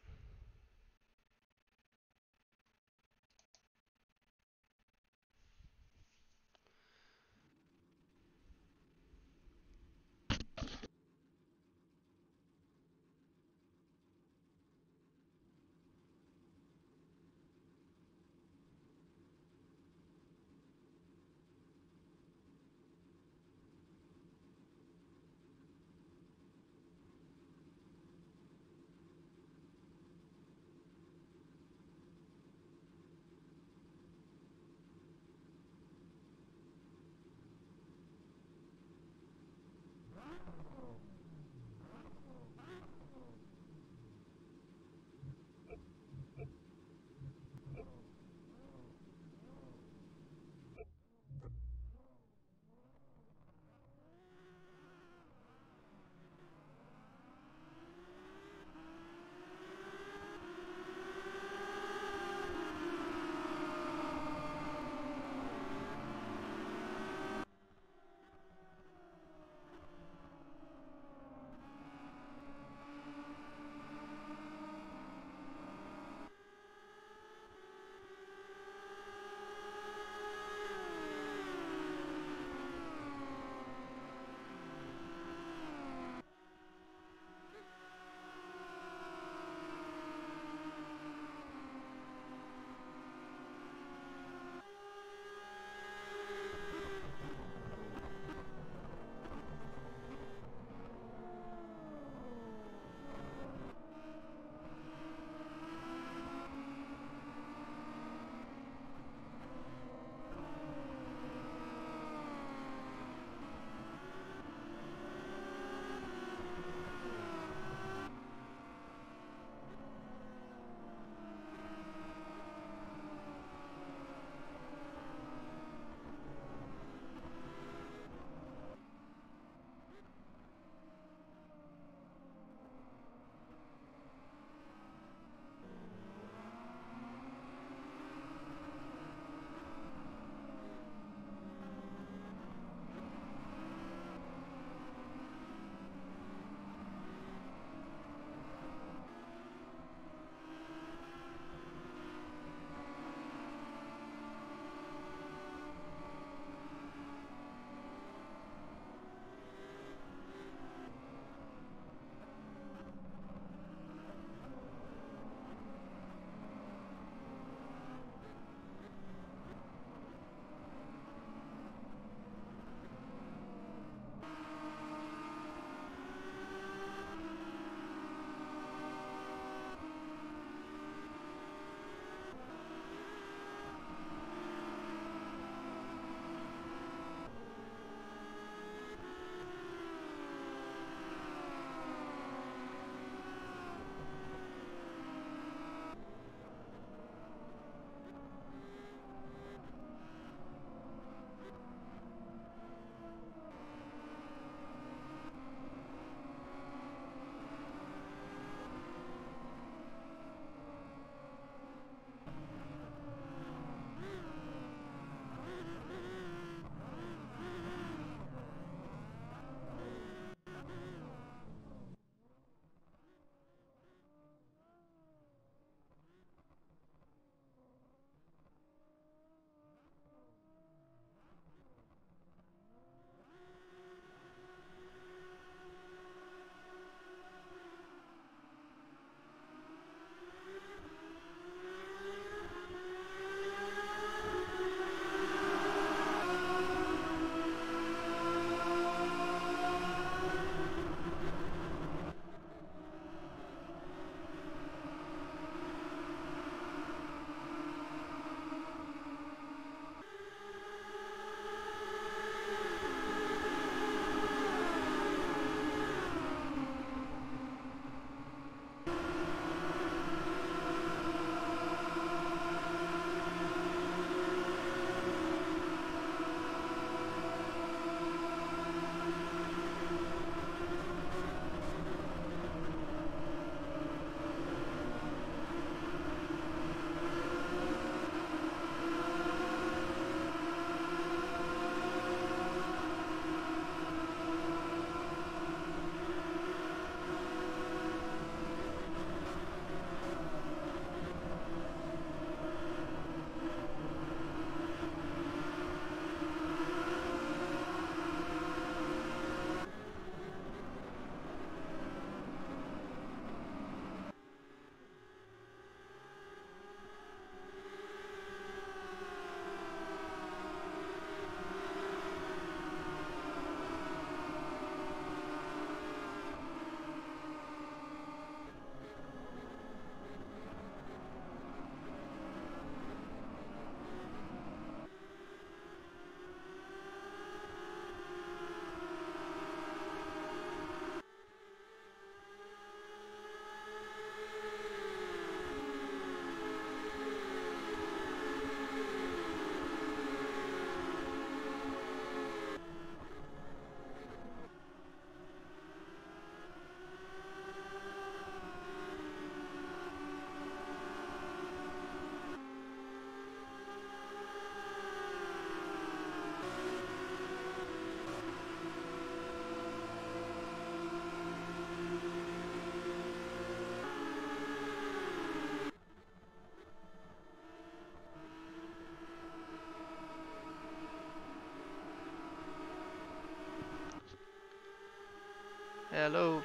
Hello,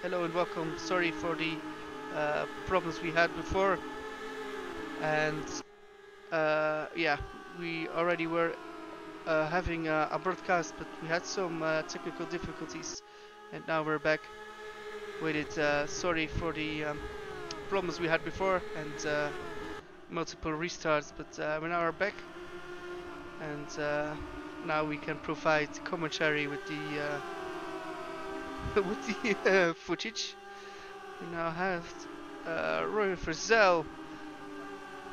hello and welcome. Sorry for the problems we had before, and yeah, we already were having a broadcast, but we had some technical difficulties, and now we're back with it. Sorry for the problems we had before and multiple restarts, but we now are back, and now we can provide commentary with the with the footage. We now have Roy Frizzell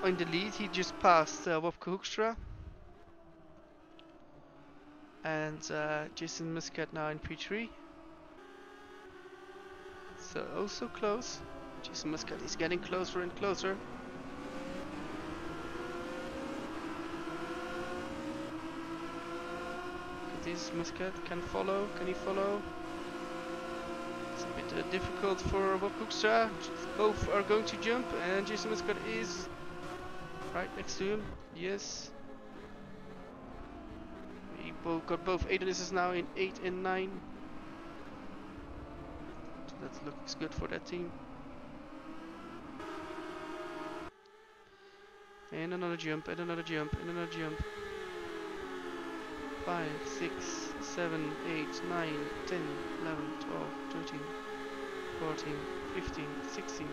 in the lead. He just passed Wopke Hoekstra. And Jason Muscat now in P3. So also close. Jason Muscat is getting closer and closer. This Muscat can follow. Can he follow? It's a bit difficult for Wopke Hoekstra. Both are going to jump, and Jason Muscat is right next to him. Yes. We got both 8 assists now in 8 and 9. So that looks good for that team. And another jump, and another jump, and another jump. 5, 6, 7, 8, 9, 10, 11, 12, 13, 14, 15, 16.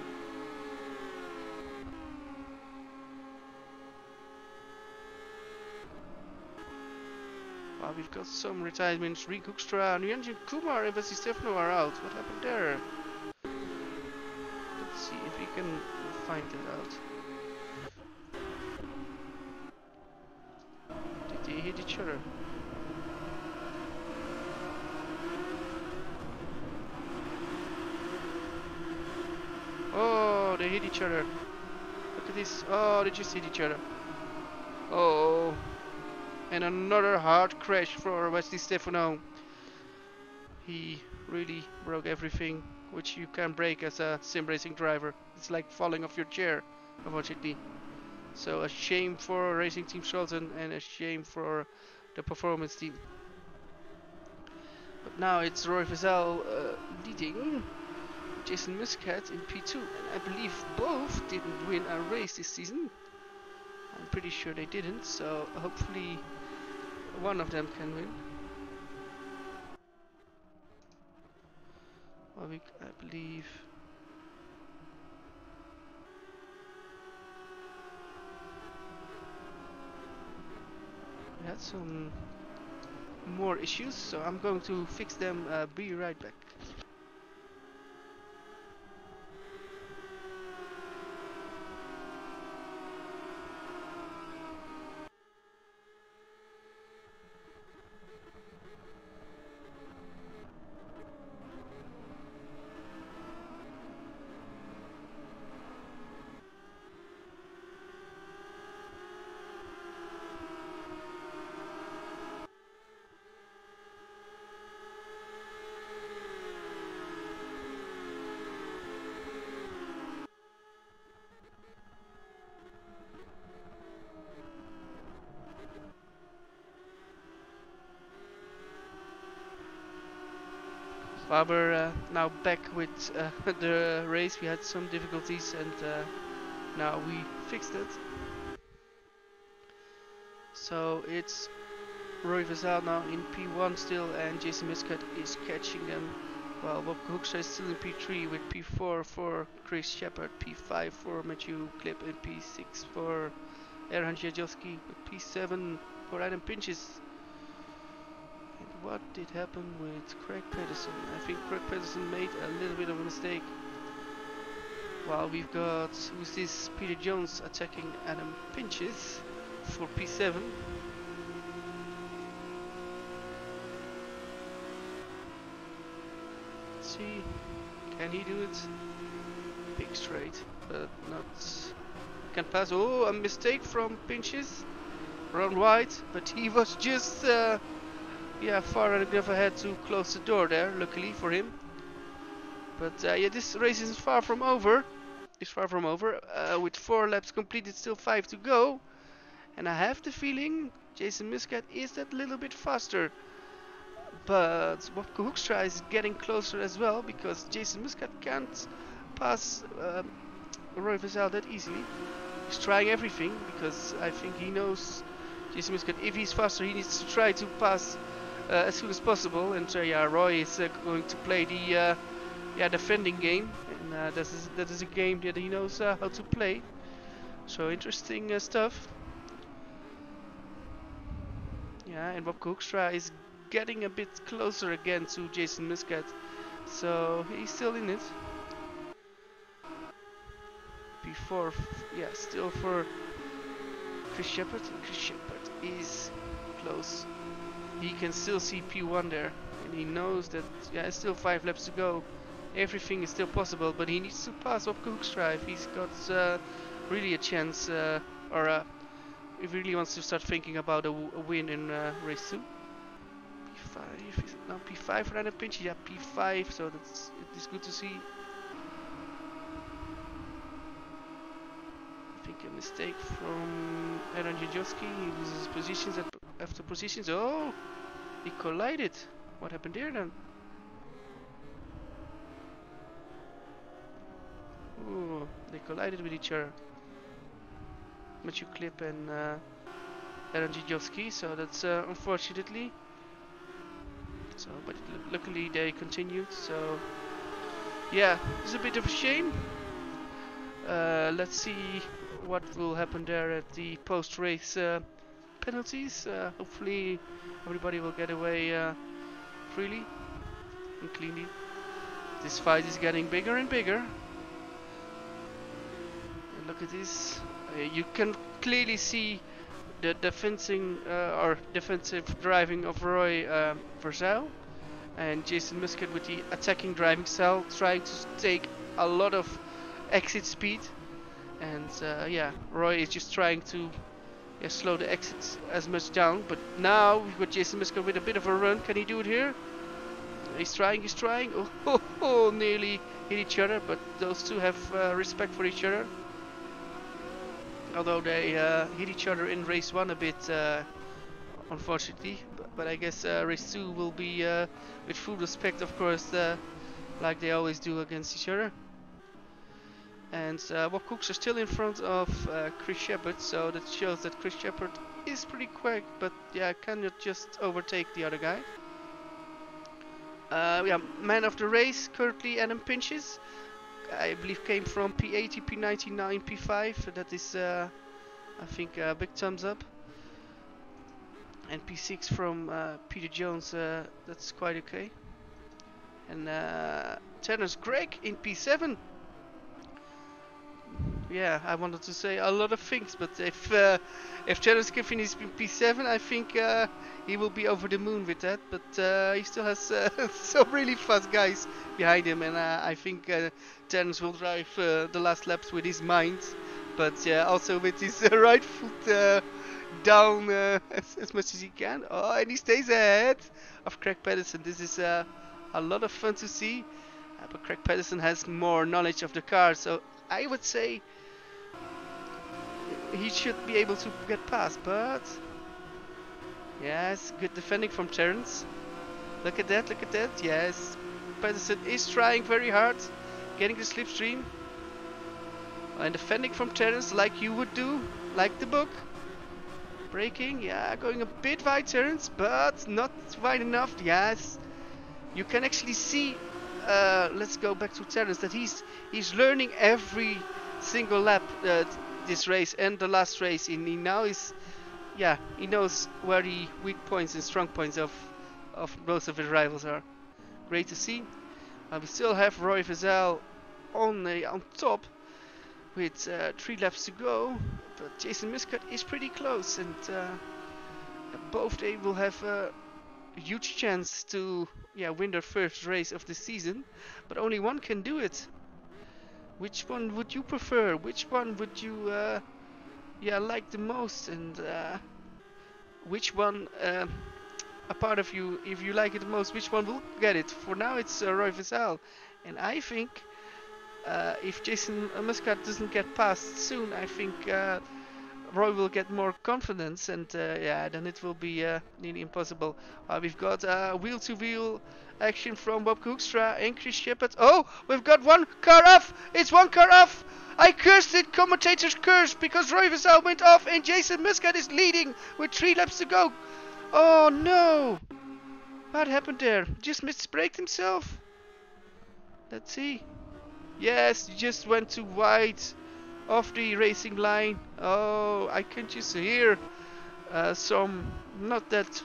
Wow, we've got some retirements. Rick Hoekstra and Yuanjin Kumar and Wesley Stefano are out. What happened there? Let's see if we can find that out. Did they hit each other? Oh, they hit each other. Look at this. Oh, they just hit each other. Oh. And another hard crash for Wesley Stefano. He really broke everything which you can break as a sim racing driver. It's like falling off your chair, unfortunately. So a shame for Racing Team Scholten and a shame for the performance team. But now it's Roy Frizzell leading Jason Muscat in P2, and I believe both didn't win a race this season. I'm pretty sure they didn't, so hopefully one of them can win. Well, I believe we had some more issues, so I'm going to fix them. Be right back. We're now back with the race. We had some difficulties and now we fixed it. So it's Roy Frizzell now in P1 still, and Jason Muscat is catching them, while Wopke Hoekstra is still in P3 with P4 for Chris Shepard, P5 for Matthew Klipp, and P6 for Erhan Jajowski, with P7 for Adam Pinches. And what did happen with Craig Pedersen? I think Craig Pedersen made a little bit of a mistake. While we've got, who's this, Peter Jones attacking Adam Pinches for P7. Let's see, can he do it? Big straight, but not, can pass. Oh, a mistake from Pinches, run wide, but he was just yeah, far enough ahead to close the door there, luckily for him. But yeah, this race is far from over. It's far from over. With 4 laps completed, still 5 to go. And I have the feeling Jason Muscat is that little bit faster. but Wopke Hoekstra is getting closer as well, because Jason Muscat can't pass Roy Vazel that easily. He's trying everything, because I think he knows Jason Muscat, if he's faster, he needs to try to pass as soon as possible. And yeah, Roy is going to play the defending game, and that is a game that he knows how to play. So interesting stuff. Yeah, and Wopke Hoekstra is getting a bit closer again to Jason Muscat, so he's still in it. P4, yeah, still for Chris Shepard. Chris Shepard is close. He can still see P1 there, and he knows that still 5 laps to go. Everything is still possible, but he needs to pass Wopke Hoekstra if he's got really a chance, or if he really wants to start thinking about a win in race 2. P5, is it now P5 for Adam Pinch? Yeah, P5, so it is good to see. I think a mistake from Aaron Jajowski. He loses positions after positions. Oh, he collided. What happened there then? Ooh, they collided with each other. Matthew Klipp and Aaron Jajowski, so that's unfortunately. So, but luckily they continued. So, yeah, it's a bit of a shame. Let's see what will happen there at the post-race penalties. Hopefully, everybody will get away freely and cleanly. This fight is getting bigger and bigger. And look at this. You can clearly see the defensive driving of Roy Vazel and Jason Muscat with the attacking driving style, trying to take a lot of exit speed. And yeah, Roy is just trying to slow the exits as much down. But now we've got Jason Muscat with a bit of a run. Can he do it here? He's trying. Oh, nearly hit each other, but those two have respect for each other. Although they hit each other in race 1 a bit, unfortunately. But I guess race 2 will be with full respect, of course, like they always do against each other. And Wopke Hoekstra are still in front of Chris Shepard, so that shows that Chris Shepard is pretty quick, but yeah, cannot just overtake the other guy. Yeah, man of the race currently Adam Pinches. I believe came from P80, P99, P5. That is, I think, a big thumbs up. And P6 from Peter Jones. That's quite okay. And Terence Craig in P7. Yeah, I wanted to say a lot of things, but if Terence can finish in P7, I think he will be over the moon with that. But he still has some really fast guys behind him, and I think Terence will drive the last laps with his mind, but yeah, also with his right foot down as much as he can. Oh, and he stays ahead of Craig Pedersen. This is a lot of fun to see, but Craig Pedersen has more knowledge of the car, so I would say he should be able to get past. But yes, good defending from Terence. Look at that, yes, Pedersen is trying very hard, getting the slipstream. And defending from Terence like you would do, like the book. Braking, yeah, going a bit wide, Terence, but not wide enough. Yes, you can actually see, let's go back to Terence, that he's learning every single lap this race and the last race. And he now is, yeah, he knows where the weak points and strong points of most of his rivals are. Great to see. We still have Roy Vazel on top with 3 laps to go, but Jason Muscat is pretty close, and both they will have a huge chance to win their first race of the season, but only one can do it. Which one would you prefer? Which one would you like the most, and which one a part of you, if you like it the most, which one will get it? For now it's Roy Vazel, and I think if Jason Muscat doesn't get past soon, I think Roy will get more confidence, and yeah, then it will be nearly impossible. We've got wheel-to-wheel action from Bob Hoekstra and Chris Shepard. Oh, we've got one car off. It's one car off. I cursed it. Commentators cursed because Roy Vassal went off, and Jason Muscat is leading with 3 laps to go. Oh no! What happened there? Just misbraked himself. Let's see. Yes, he just went too wide off the racing line. Oh, I can just hear some not that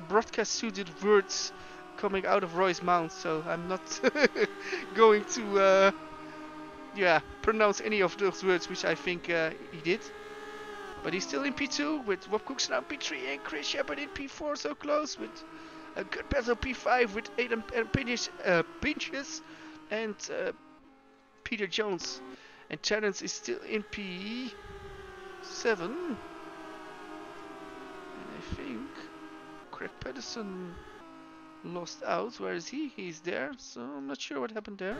broadcast suited words coming out of Roy's mouth, so I'm not going to yeah, pronounce any of those words, which I think he did. But he's still in P2 with Rob Cooks now P3 and Chris Shepard in P4, so close with a good battle P5 with Adam Pinches and Peter Jones. And Terence is still in P7. And I think Craig Pedersen lost out. Where is he? He's there, so I'm not sure what happened there.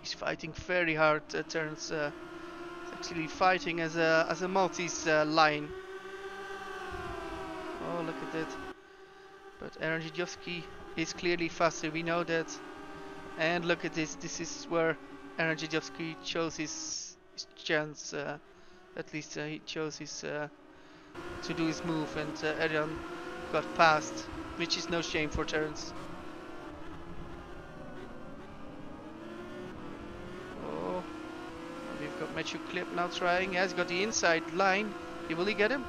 He's fighting very hard, Terence. Actually fighting as a Maltese lion. Oh, look at that. But Aaron Jidowski is clearly faster, we know that. And look at this, this is where Aaron Jidowski chose his chance. At least he chose his to do his move, and Aaron got past, which is no shame for Terence. Oh, we've got Matthew Clip now trying. He has got the inside line. Will he get him?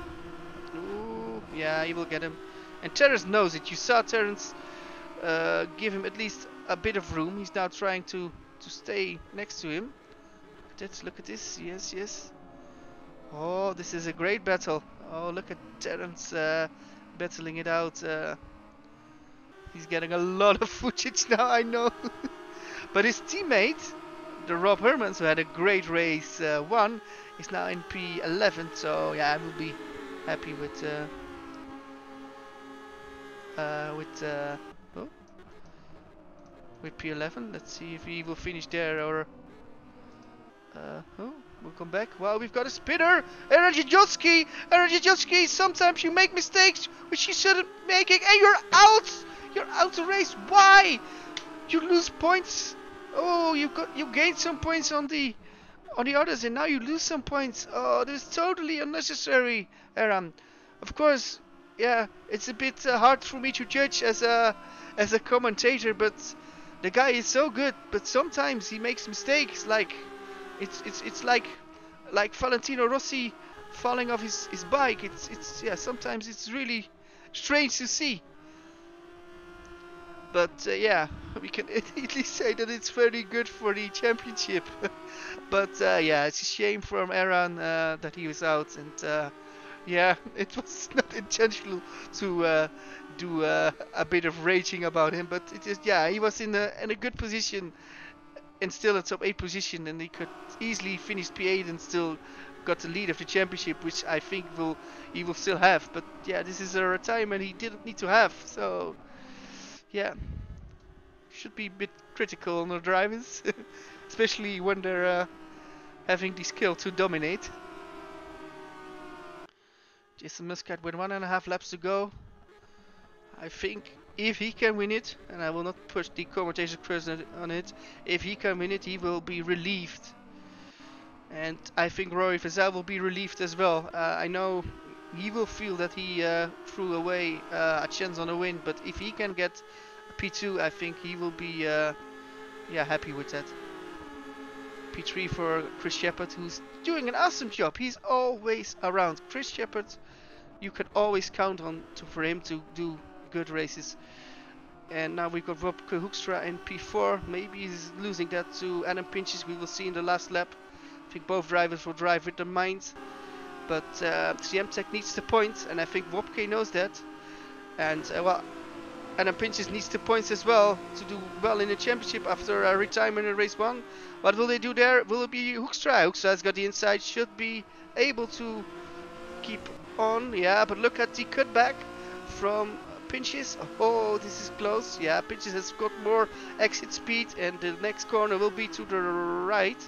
Ooh, yeah, he will get him. And Terence knows it. You saw Terence give him at least a bit of room. He's now trying to stay next to him. Let's look at this. Yes, yes. Oh, this is a great battle. Oh, look at Terence battling it out. He's getting a lot of footage now, I know. But his teammate, the Rob Hermans, who had a great race one, is now in P11. So yeah, I will be happy with P11. Let's see if he will finish there or oh, we'll come back. Wow, we've got a spinner. Aaron Jidowski, sometimes you make mistakes which you shouldn't making, and you're out the race. Why? You lose points. Oh, you gained some points on the others, and now you lose some points. Oh, this is totally unnecessary, Aaron. Of course, yeah, it's a bit hard for me to judge as a commentator, but the guy is so good. But sometimes he makes mistakes. Like it's like Valentino Rossi falling off his bike. It's yeah. Sometimes it's really strange to see. But yeah, we can at least say that it's very good for the championship. But yeah, it's a shame from Aaron that he was out, and yeah, it was not intentional to do a bit of raging about him. But it is, yeah, he was in a good position and still a top 8 position, and he could easily finish P8 and still got the lead of the championship, which I think he will still have. But yeah, this is a retirement he didn't need to have. So yeah, should be a bit critical on the drivers, especially when they're having the skill to dominate. Jason Muscat with 1.5 laps to go. I think if he can win it, and I will not push the commentator person on it, if he can win it, he will be relieved. And I think Rory Vassal will be relieved as well. I know he will feel that he threw away a chance on a win, but if he can get P2, I think he will be yeah, happy with that. P3 for Chris Shepard, who's doing an awesome job. He's always around. Chris Shepard, you can always count on for him to do good races. And now we've got Rob Hoekstra in P4. Maybe he's losing that to Adam Pinches. We will see in the last lap. I think both drivers will drive with their minds. But CM-Tech needs the points, and I think Wopke knows that. And well, Adam Pinches needs the points as well to do well in the championship after a retirement in race 1. What will they do there? Will it be Hoekstra? Hoekstra's got the inside, should be able to keep on. Yeah, but look at the cutback from Pinches. Oh, this is close. Yeah, Pinches has got more exit speed, and the next corner will be to the right.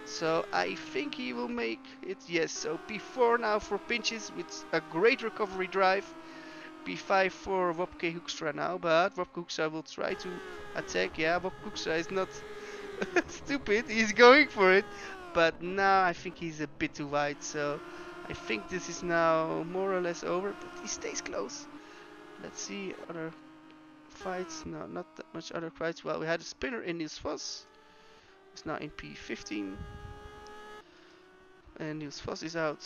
So I think he will make it. Yes. So P4 now for pinches with a great recovery drive. P5 for Wopke Hoekstra now, but Wopke Hoekstra will try to attack. Yeah, Wopke Hoekstra is not stupid. He's going for it, but now I think he's a bit too wide. So I think this is now more or less over. But he stays close. Let's see other fights. No, not that much other fights. Well, we had a spinner in Niels Vos. It's now in P15. And Niels Vos is out.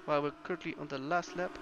While we're currently on the last lap.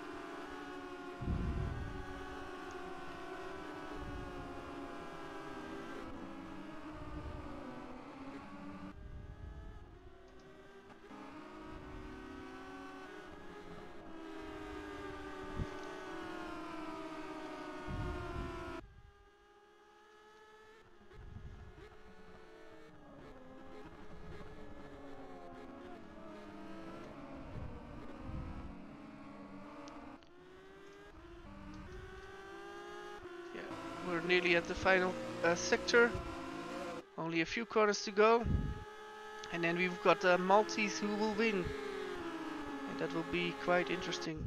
We're nearly at the final sector. Only a few corners to go. And then we've got Maltese who will win. And that will be quite interesting.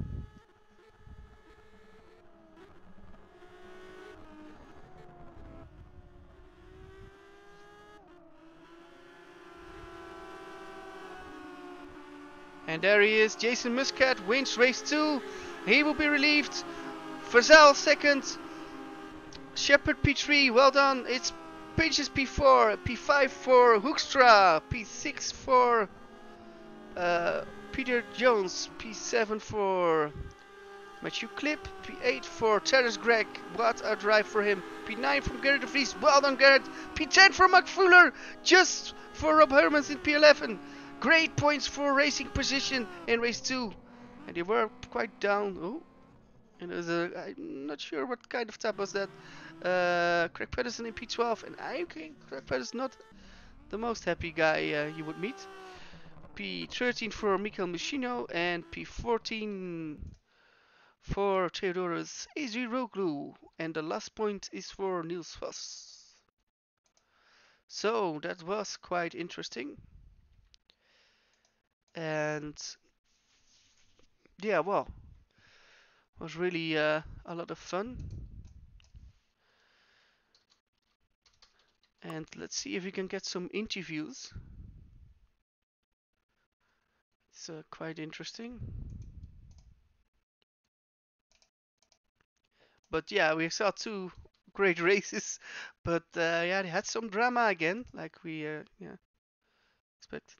And there he is, Jason Muscat wins race 2. He will be relieved. Verzal second. Shepard P3, well done. It's Pinches P4, P5 for Hoekstra, P6 for Peter Jones, P7 for Matthew Clip, P8 for Terrence Gregg. What a drive for him. P9 from Gerrit de Vries, well done Gerrit. P10 for Mark Fuller, just for Rob Hermans in P11. Great points for racing position in race 2. And they were quite down. Oh, and there's I'm not sure what kind of tap was that. Craig Pedersen in P12, and I think Craig Pedersen not the most happy guy you would meet. P13 for Michael Machino, and P14 for Theodoros Eziroglu, and the last point is for Niels Vos. So that was quite interesting. And yeah, well, it was really a lot of fun. And let's see if we can get some interviews. It's quite interesting. But yeah, we saw 2 great races. But yeah, they had some drama again, like we yeah, expected.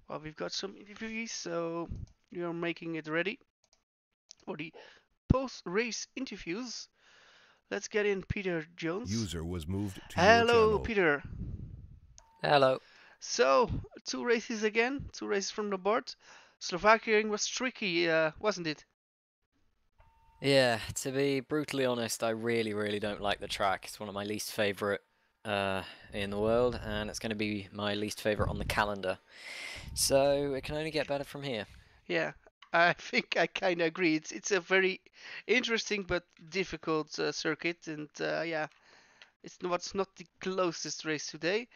Well, we've got some interviewees, so we are making it ready for the post-race interviews. Let's get in Peter Jones. User was moved to your Hello, channel. Peter. Hello. So, 2 races again, 2 races from the board. Slovakiaring was tricky, wasn't it? Yeah, to be brutally honest, I really don't like the track. It's one of my least favourite in the world, and it's going to be my least favourite on the calendar. So it can only get better from here. Yeah, I think I kind of agree. It's a very interesting but difficult circuit, and yeah, it's not the closest race today,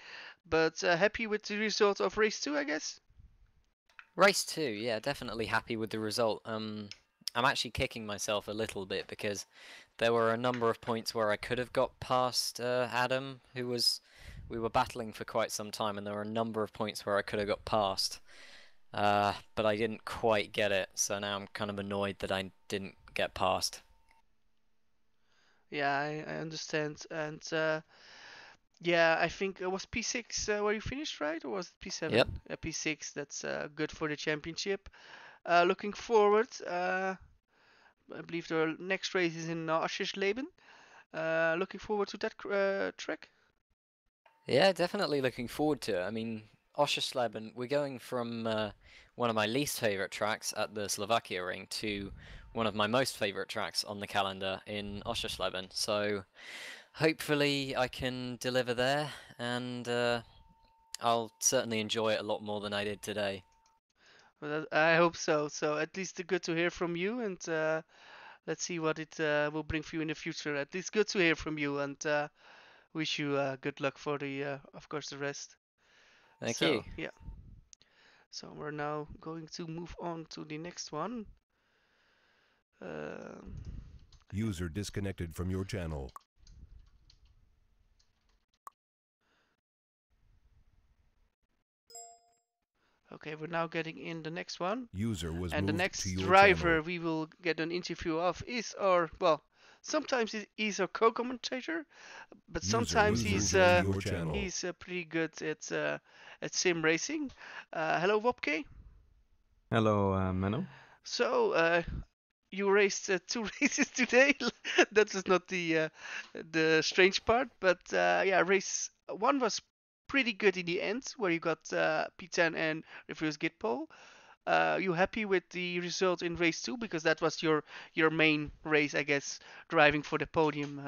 but happy with the result of race 2, I guess. Race 2, yeah, definitely happy with the result. I'm actually kicking myself a little bit because there were a number of points where I could have got past Adam, we were battling for quite some time, and there were a number of points where I could have got past, but I didn't quite get it, so now I'm kind of annoyed that I didn't get past. Yeah, I understand, and yeah, I think it was P6 where you finished, right, or was it P7? Yep. P6. That's good for the championship. Looking forward. I believe the next race is in Oschersleben. Looking forward to that track. Yeah, definitely looking forward to it. I mean, Oschersleben, we're going from one of my least favourite tracks at the Slovakiaring to one of my most favourite tracks on the calendar in Oschersleben. So hopefully I can deliver there, and I'll certainly enjoy it a lot more than I did today. Well, I hope so. So at least good to hear from you, and let's see what it will bring for you in the future. At least good to hear from you, and wish you good luck for the, of course, the rest. Thank So you. yeah. So we're now going to move on to the next one. User disconnected from your channel. Okay, we're now getting in the next one. User was And the moved next to your driver channel. we will get an interview of is our, well, sometimes he's our co-commentator, but User sometimes was he's moved to your channel. pretty good at sim racing. Hello, Wopke. Hello, Menno. So you raced 2 races today. That was not the strange part, but yeah, race one was pretty good in the end, where you got P10 and reverse grid pole. You happy with the result in race two, because that was your main race, I guess, driving for the podium.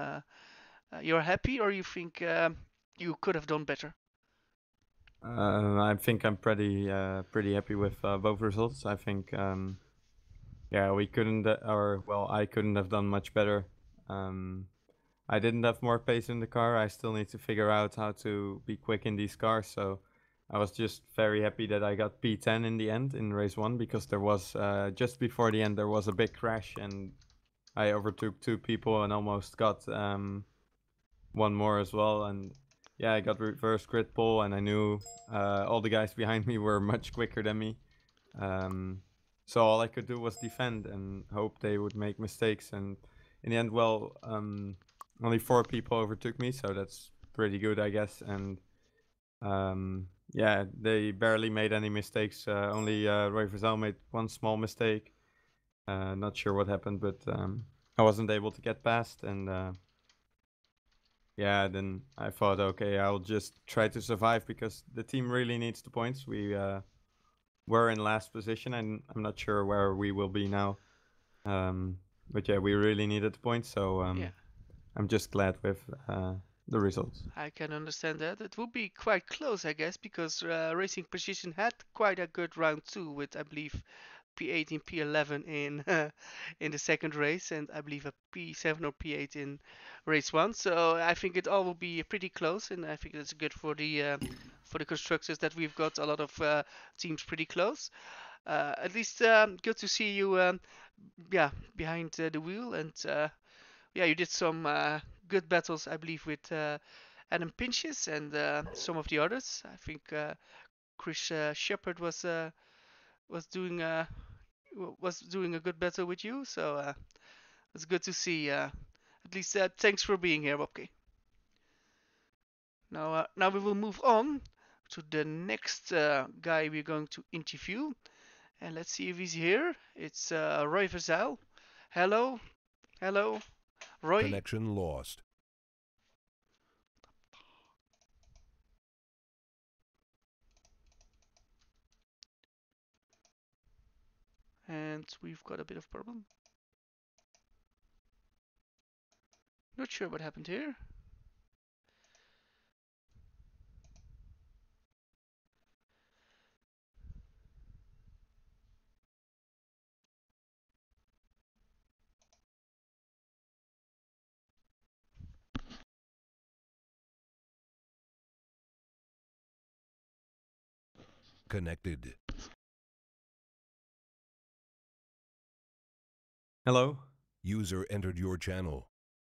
You're happy, or you think you could have done better? I think I'm pretty happy with both results. I think yeah, we couldn't or well, I couldn't have done much better. I didn't have more pace in the car. I still need to figure out how to be quick in these cars. So I was just very happy that I got P10 in the end in race one, because there was just before the end there was a big crash and I overtook two people and almost got one more as well. And yeah, I got reverse grid pole, and I knew all the guys behind me were much quicker than me. So all I could do was defend and hope they would make mistakes. And in the end, well, only 4 people overtook me, so that's pretty good, I guess. And yeah, they barely made any mistakes. Only Roy Verzal made one small mistake. Not sure what happened, but I wasn't able to get past. And yeah, then I thought, okay, I'll just try to survive, because the team really needs the points. We were in last position, and I'm not sure where we will be now. But yeah, we really needed the points, so Yeah, I'm just glad with the results. I can understand that. It would be quite close, I guess, because Racing Precision had quite a good round two with, I believe, P8 and P11 in in the second race, and I believe a P7 or P8 in race one. So I think it all will be pretty close, and I think it's good for the constructors that we've got a lot of teams pretty close. At least good to see you, yeah, behind the wheel, and yeah, you did some good battles, I believe, with Adam Pinches and some of the others. I think Chris Shepard was doing was doing a good battle with you, so it's good to see. At least thanks for being here, Bobke. Now we will move on to the next guy we're going to interview, and let's see if he's here. It's Roy Verzal. Hello, hello, Roy. Connection lost. And we've got a bit of problem. Not sure what happened here. Connected. Hello. User entered your channel.